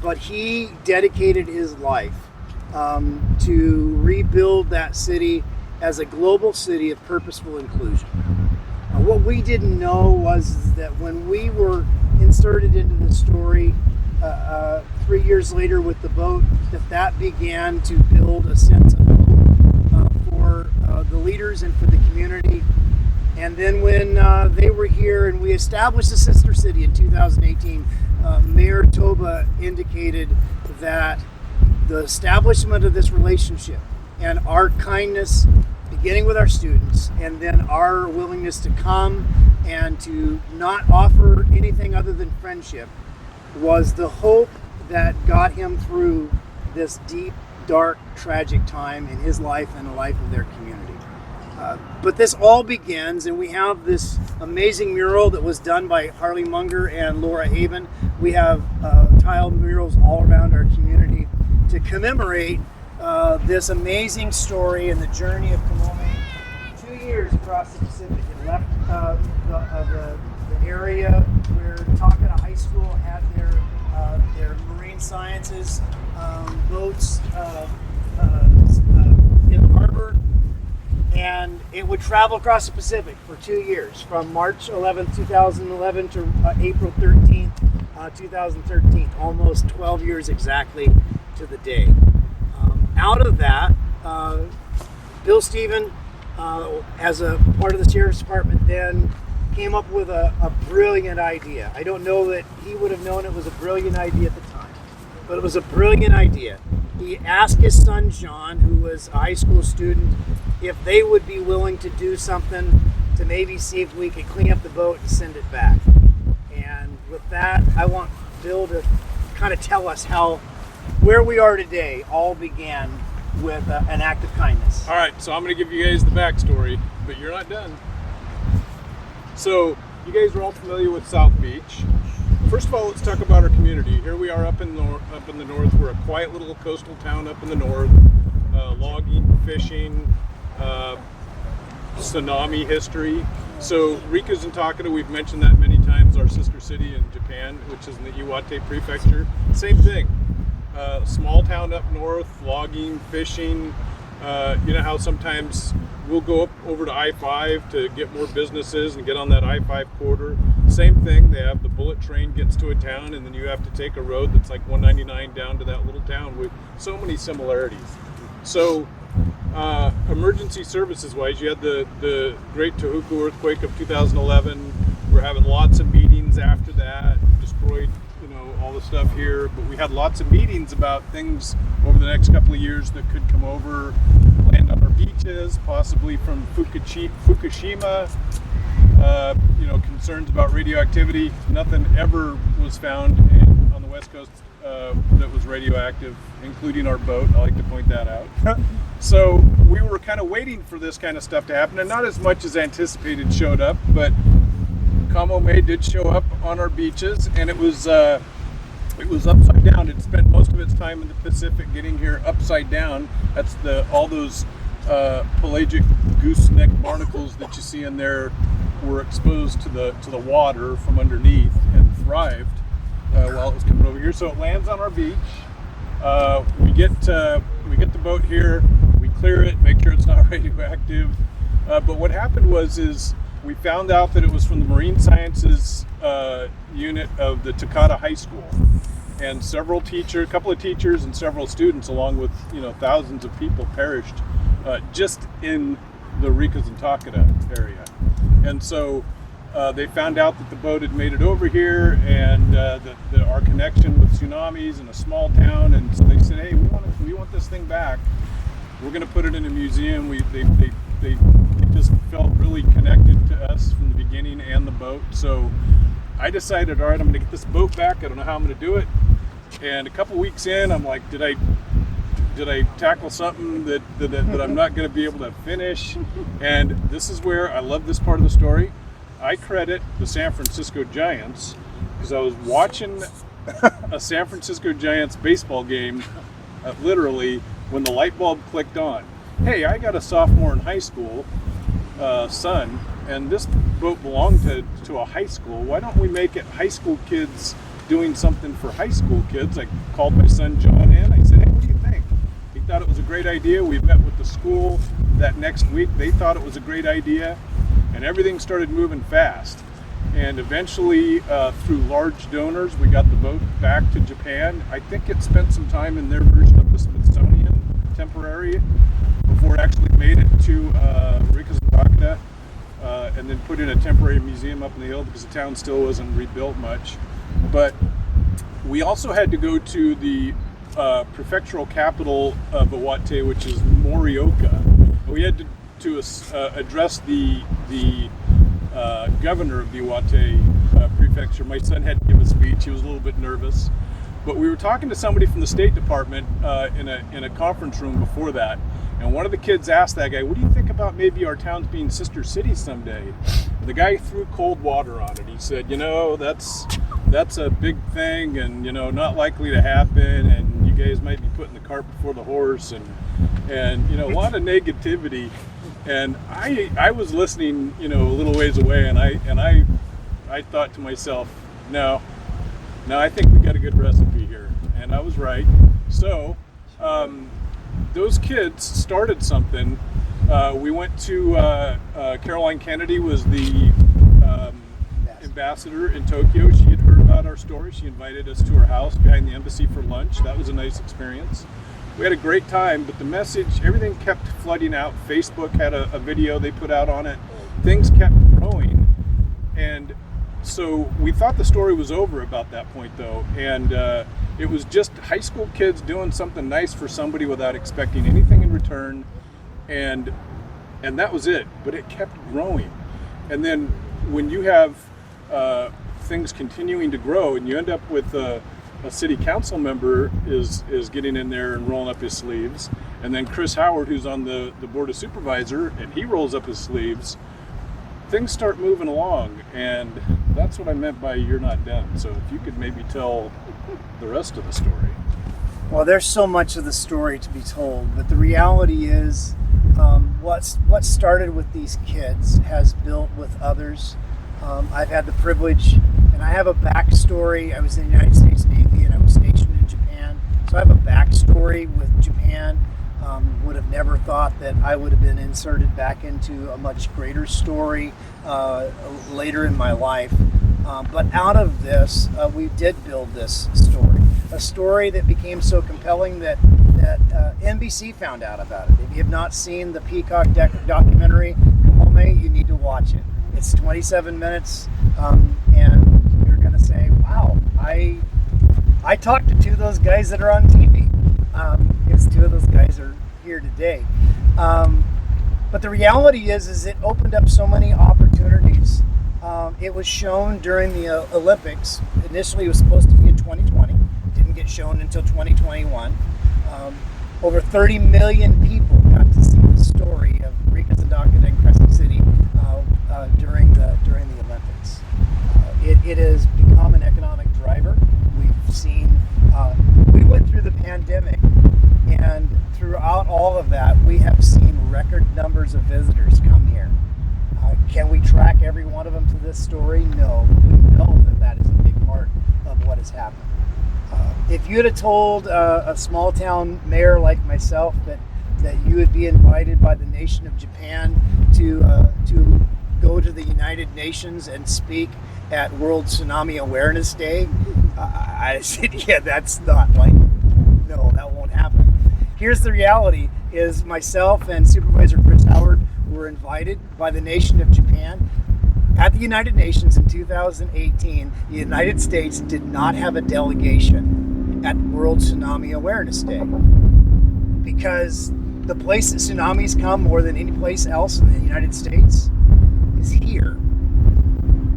but he dedicated his life to rebuild that city as a global city of purposeful inclusion. What we didn't know was that when we were inserted into the story 3 years later with the boat, that began to build a sense of hope for the leaders and for the community. And then when they were here and we established the sister city in 2018, Mayor Toba indicated that the establishment of this relationship and our kindness, beginning with our students, and then our willingness to come and to not offer anything other than friendship, was the hope that got him through this deep, dark, tragic time in his life and the life of their community. But this all begins, and we have this amazing mural that was done by Harley Munger and Laura Haven. We have tiled murals all around our community to commemorate this amazing story and the journey of Kamone. 2 years across the Pacific. It left the area where Takeda High School had their marine sciences boats in the harbor, and it would travel across the Pacific for 2 years, from March 11th, 2011 to April 13th, 2013, almost 12 years exactly to the day. Out of that, Bill Stephen, as a part of the Sheriff's Department then, came up with a brilliant idea. I don't know that he would have known it was a brilliant idea at the time, but it was a brilliant idea. He asked his son John, who was a high school student, if they would be willing to do something to maybe see if we could clean up the boat and send it back. And with that, I want Bill to kind of tell us how where we are today all began with an act of kindness. All right, so I'm going to give you guys the backstory, but you're not done. So you guys are all familiar with South Beach. First of all, let's talk about our community. Here we are up in the north. We're a quiet little coastal town up in the north. Logging, fishing, tsunami history. So Rikuzen Takeda, we've mentioned that many times, our sister city in Japan, which is in the Iwate prefecture. Same thing. Small town up north, logging, fishing. You know how sometimes we'll go up over to I-5 to get more businesses and get on that I-5 corridor. Same thing, they have the bullet train gets to a town, and then you have to take a road that's like 199 down to that little town with so many similarities. So emergency services wise, you had the Great Tohoku earthquake of 2011. We're having lots of meetings after that, destroyed all the stuff here, but we had lots of meetings about things over the next couple of years that could come over, land on our beaches, possibly from Fukushima, concerns about radioactivity. Nothing ever was found on the West Coast that was radioactive, including our boat. I like to point that out. So we were kind of waiting for this kind of stuff to happen, and not as much as anticipated showed up, but Kamone did show up on our beaches, and it was upside down. It spent most of its time in the Pacific, getting here upside down. That's all those pelagic gooseneck barnacles that you see in there were exposed to the water from underneath and thrived while it was coming over here. So it lands on our beach. We get the boat here. We clear it, make sure it's not radioactive. But what happened is we found out that it was from the Marine Sciences unit of the Takata High School, and a couple of teachers and several students, along with thousands of people, perished just in the Rikas and Takata area. And so they found out that the boat had made it over here, and that our connection with Tsunamis in a small town, and so they said, hey, we want this thing back. We're going to put it in a museum. They just felt really connected to us from the beginning and the boat. So I decided, all right, I'm going to get this boat back. I don't know how I'm going to do it. And a couple weeks in, I'm like, did I tackle something that I'm not going to be able to finish? And this is where I love this part of the story. I credit the San Francisco Giants, because I was watching a San Francisco Giants baseball game, literally, when the light bulb clicked on. Hey, I got a sophomore in high school son, and this boat belonged to a high school. Why don't we make it high school kids doing something for high school kids? I called my son John in. I said, hey, what do you think? He thought it was a great idea. We met with the school that next week. They thought it was a great idea, and everything started moving fast. And eventually, through large donors, we got the boat back to Japan. I think it spent some time in their version of the Smithsonian temporary before it actually made it to Rikazakata, and then put in a temporary museum up in the hill because the town still wasn't rebuilt much. But we also had to go to the prefectural capital of Iwate, which is Morioka. We had to address the governor of the Iwate prefecture. My son had to give a speech. He was a little bit nervous. But we were talking to somebody from the State Department in a conference room before that. And one of the kids asked that guy, what do you think about maybe our towns being sister cities someday? And the guy threw cold water on it. He said, that's a big thing, and not likely to happen, and you guys might be putting the cart before the horse, and a lot of negativity. And I was listening, a little ways away, and I thought to myself, no, I think we got a good recipe here, and I was right. So those kids started something. We went to Caroline Kennedy was the ambassador in Tokyo. She had heard about our story. She invited us to her house behind the embassy for lunch. That was a nice experience. We had a great time, but the message, everything kept flooding out. Facebook had a video they put out on it. Things kept growing. And so we thought the story was over about that point, though. And it was just high school kids doing something nice for somebody without expecting anything in return. And that was it. But it kept growing. And then when you have things continuing to grow, and you end up with a city council member is getting in there and rolling up his sleeves, and then Chris Howard, who's on the board of supervisor, and he rolls up his sleeves, things start moving along. And that's what I meant by you're not done. So if you could maybe tell the rest of the story. Well, there's so much of the story to be told, but the reality is what started with these kids has built with others. I've had the privilege, and I have a backstory. I was in the United States Navy, and I was stationed in Japan, so I have a backstory with Japan. Would have never thought that I would have been inserted back into a much greater story later in my life. But out of this, we did build this story. A story that became so compelling that NBC found out about it. If you have not seen the Peacock documentary, Kamone, you need to watch it. It's 27 minutes, and you're going to say, wow, I talked to two of those guys that are on TV. Because two of those guys are here today. But the reality is it opened up so many opportunities. It was shown during the Olympics. Initially, it was supposed to be in 2020. Didn't get shown until 2021. Over 30 million people got to see the story of Rikazandaka and Crescent City during the Olympics. It has become an economic driver. We've seen. We went through the pandemic, and throughout all of that, we have seen record numbers of visitors come here. Can we track every one of them to this story? No. We know that is a big part of what has happened. If you'd have told a small town mayor like myself that you would be invited by the nation of Japan to go to the United Nations and speak at World Tsunami Awareness Day, I said, yeah, that's not like, no, that won't happen. Here's the reality, is myself and Supervisor Chris Howard were invited by the nation of Japan. At the United Nations in 2018, the United States did not have a delegation at World Tsunami Awareness Day because the place that tsunamis come more than any place else in the United States is here.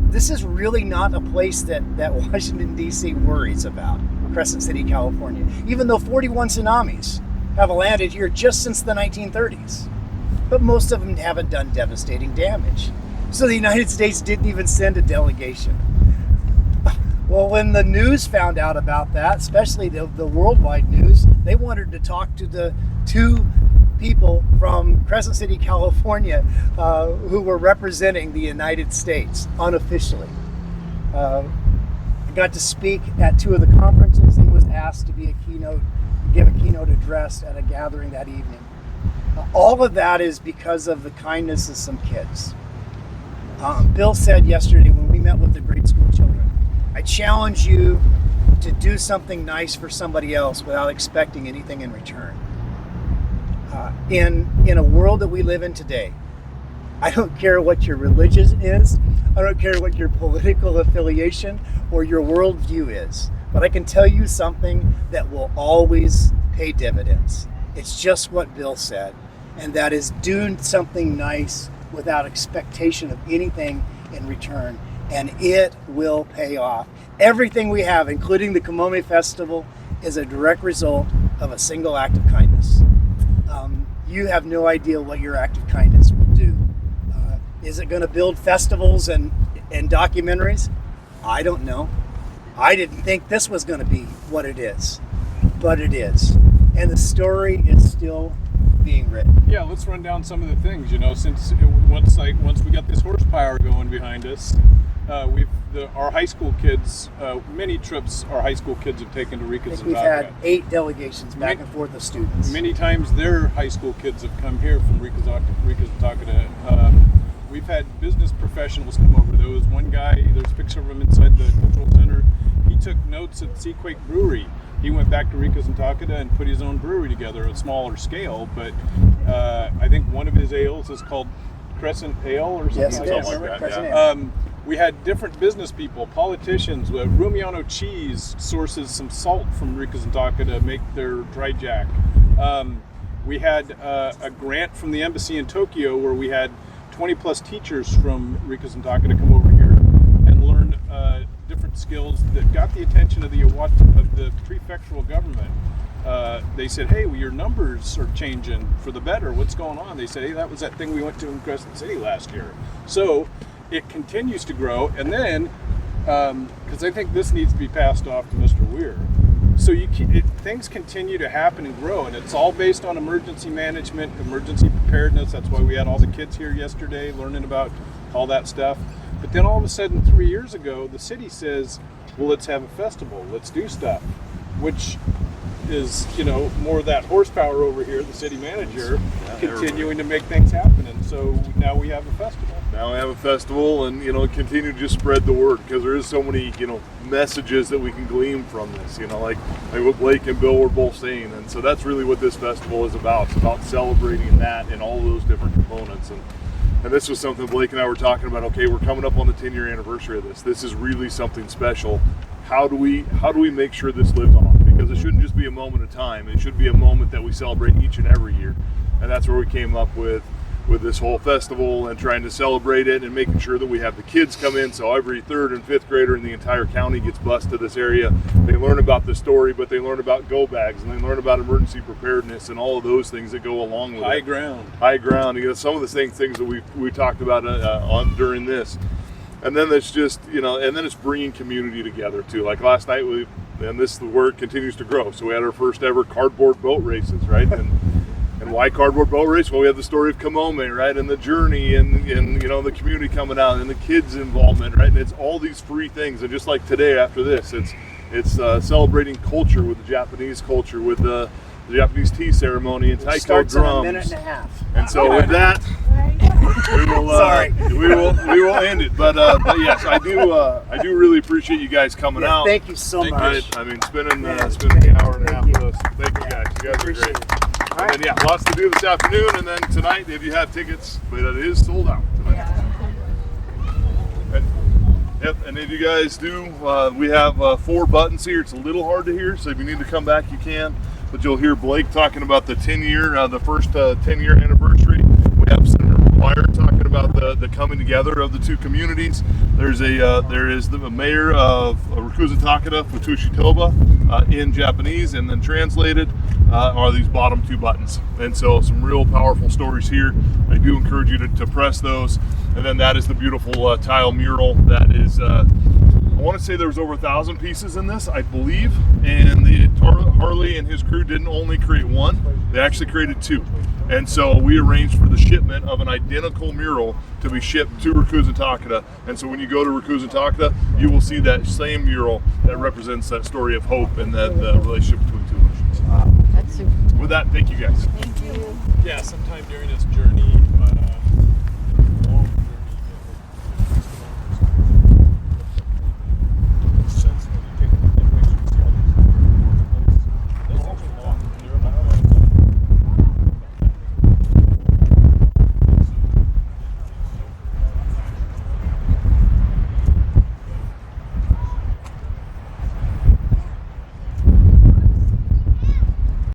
This is really not a place that Washington, D.C. worries about, Crescent City, California, even though 41 tsunamis have landed here just since the 1930s. But most of them haven't done devastating damage. So the United States didn't even send a delegation. Well, when the news found out about that, especially the worldwide news, they wanted to talk to the two people from Crescent City, California, who were representing the United States unofficially. I got to speak at two of the conferences and was asked to give a keynote address at a gathering that evening. All of that is because of the kindness of some kids. Bill said yesterday when we met with the grade school children, I challenge you to do something nice for somebody else without expecting anything in return. In a world that we live in today, I don't care what your religion is, I don't care what your political affiliation or your worldview is, but I can tell you something that will always pay dividends. It's just what Bill said, and that is do something nice without expectation of anything in return, and it will pay off. Everything we have, including the Kamone Festival, is a direct result of a single act of kindness. You have no idea what your act of kindness will do. Is it going to build festivals and documentaries? I don't know. I didn't think this was going to be what it is, but it is. And the story is still being written. Yeah, let's run down some of the things. Since once we got this horsepower going behind us, our high school kids, many trips our high school kids have taken to Rikazandaka. We've had 8 delegations back and forth of students. Many times their high school kids have come here from Rikazandaka. We've had business professionals come over. There was one guy, there's a picture of him inside the cultural center. He took notes at Seaquake Brewery. He went back to Rikazandaka and put his own brewery together at a smaller scale, but I think one of his ales is called Crescent Ale or something yes, like that. Crescent Ale. We had different business people, politicians. Rumiano Cheese sources some salt from Rikazandaka to make their dry jack. We had a grant from the embassy in Tokyo where we had 20 plus teachers from Rikazandaka to come over here and learn different skills that got the attention of the prefectural government. They said, hey, well, your numbers are changing for the better. What's going on? They said, hey, that was that thing we went to in Crescent City last year. So it continues to grow. And then, because I think this needs to be passed off to Mr. Weir. So things continue to happen and grow, and it's all based on emergency management, emergency preparedness. That's why we had all the kids here yesterday learning about all that stuff. But then all of a sudden, 3 years ago, the city says, well, let's have a festival, let's do stuff, which is, you know, more of that horsepower over here, the city manager, continuing to make things happen. And so now we have a festival. Now we have a festival, and, you know, continue to just spread the word, because there is so many, you know, messages that we can glean from this, you know, like what Blake and Bill were both saying. And so that's really what this festival is about. It's about celebrating that and all those different components. And this was something Blake and I were talking about. Okay, we're coming up on the 10-year anniversary of this. This is really something special. How do we make sure this lives on? Because it shouldn't just be a moment of time. It should be a moment that we celebrate each and every year. And that's where we came up with this whole festival, and trying to celebrate it and making sure that we have the kids come in. So every 3rd and 5th grader in the entire county gets bused to this area. They learn about the story, but they learn about go bags, and they learn about emergency preparedness and all of those things that go along with High it. ground. You know, some of the same things that we talked about on during this. And then it's just, you know, and then it's bringing community together too. Like last night, the word continues to grow. So we had our first ever cardboard boat races, right? And why cardboard boat race? Well, we have the story of Kamone, right? And the journey, and you know, the community coming out, and the kids' involvement, right? And it's all these free things. And just like today, after this, it's celebrating culture with the Japanese culture, with the Japanese tea ceremony and taiko Starts drums. in a minute and a half. And so with that, we will end it. But yes, I do really appreciate you guys coming out. Thank you so much. I mean, spending the hour and a half with us. Thank you guys. You guys are great. And then, yeah, lots to do this afternoon, and then tonight if you have tickets, but it is sold out tonight. And if you guys do, we have 4 buttons here. It's a little hard to hear, so if you need to come back, you can. But you'll hear Blake talking about the 10-year, the first 10-year anniversary. We have Senator McGuire talking about the coming together of the two communities. There is the mayor of Rikuzen Takeda, Futushi Toba, in Japanese, and then translated are these bottom 2 buttons. And so some real powerful stories here. I do encourage you to press those. And then that is the beautiful tile mural that is, I want to say there was over 1,000 pieces in this, I believe. And Harley and his crew didn't only create 1, they actually created 2. And so we arranged for the shipment of an identical mural to be shipped to Rikuzen Takeda. And so when you go to Rikuzen Takeda, you will see that same mural that represents that story of hope and the relationship between 2 nations. That's super. With that, thank you guys. Thank you. Yeah, sometime during this journey,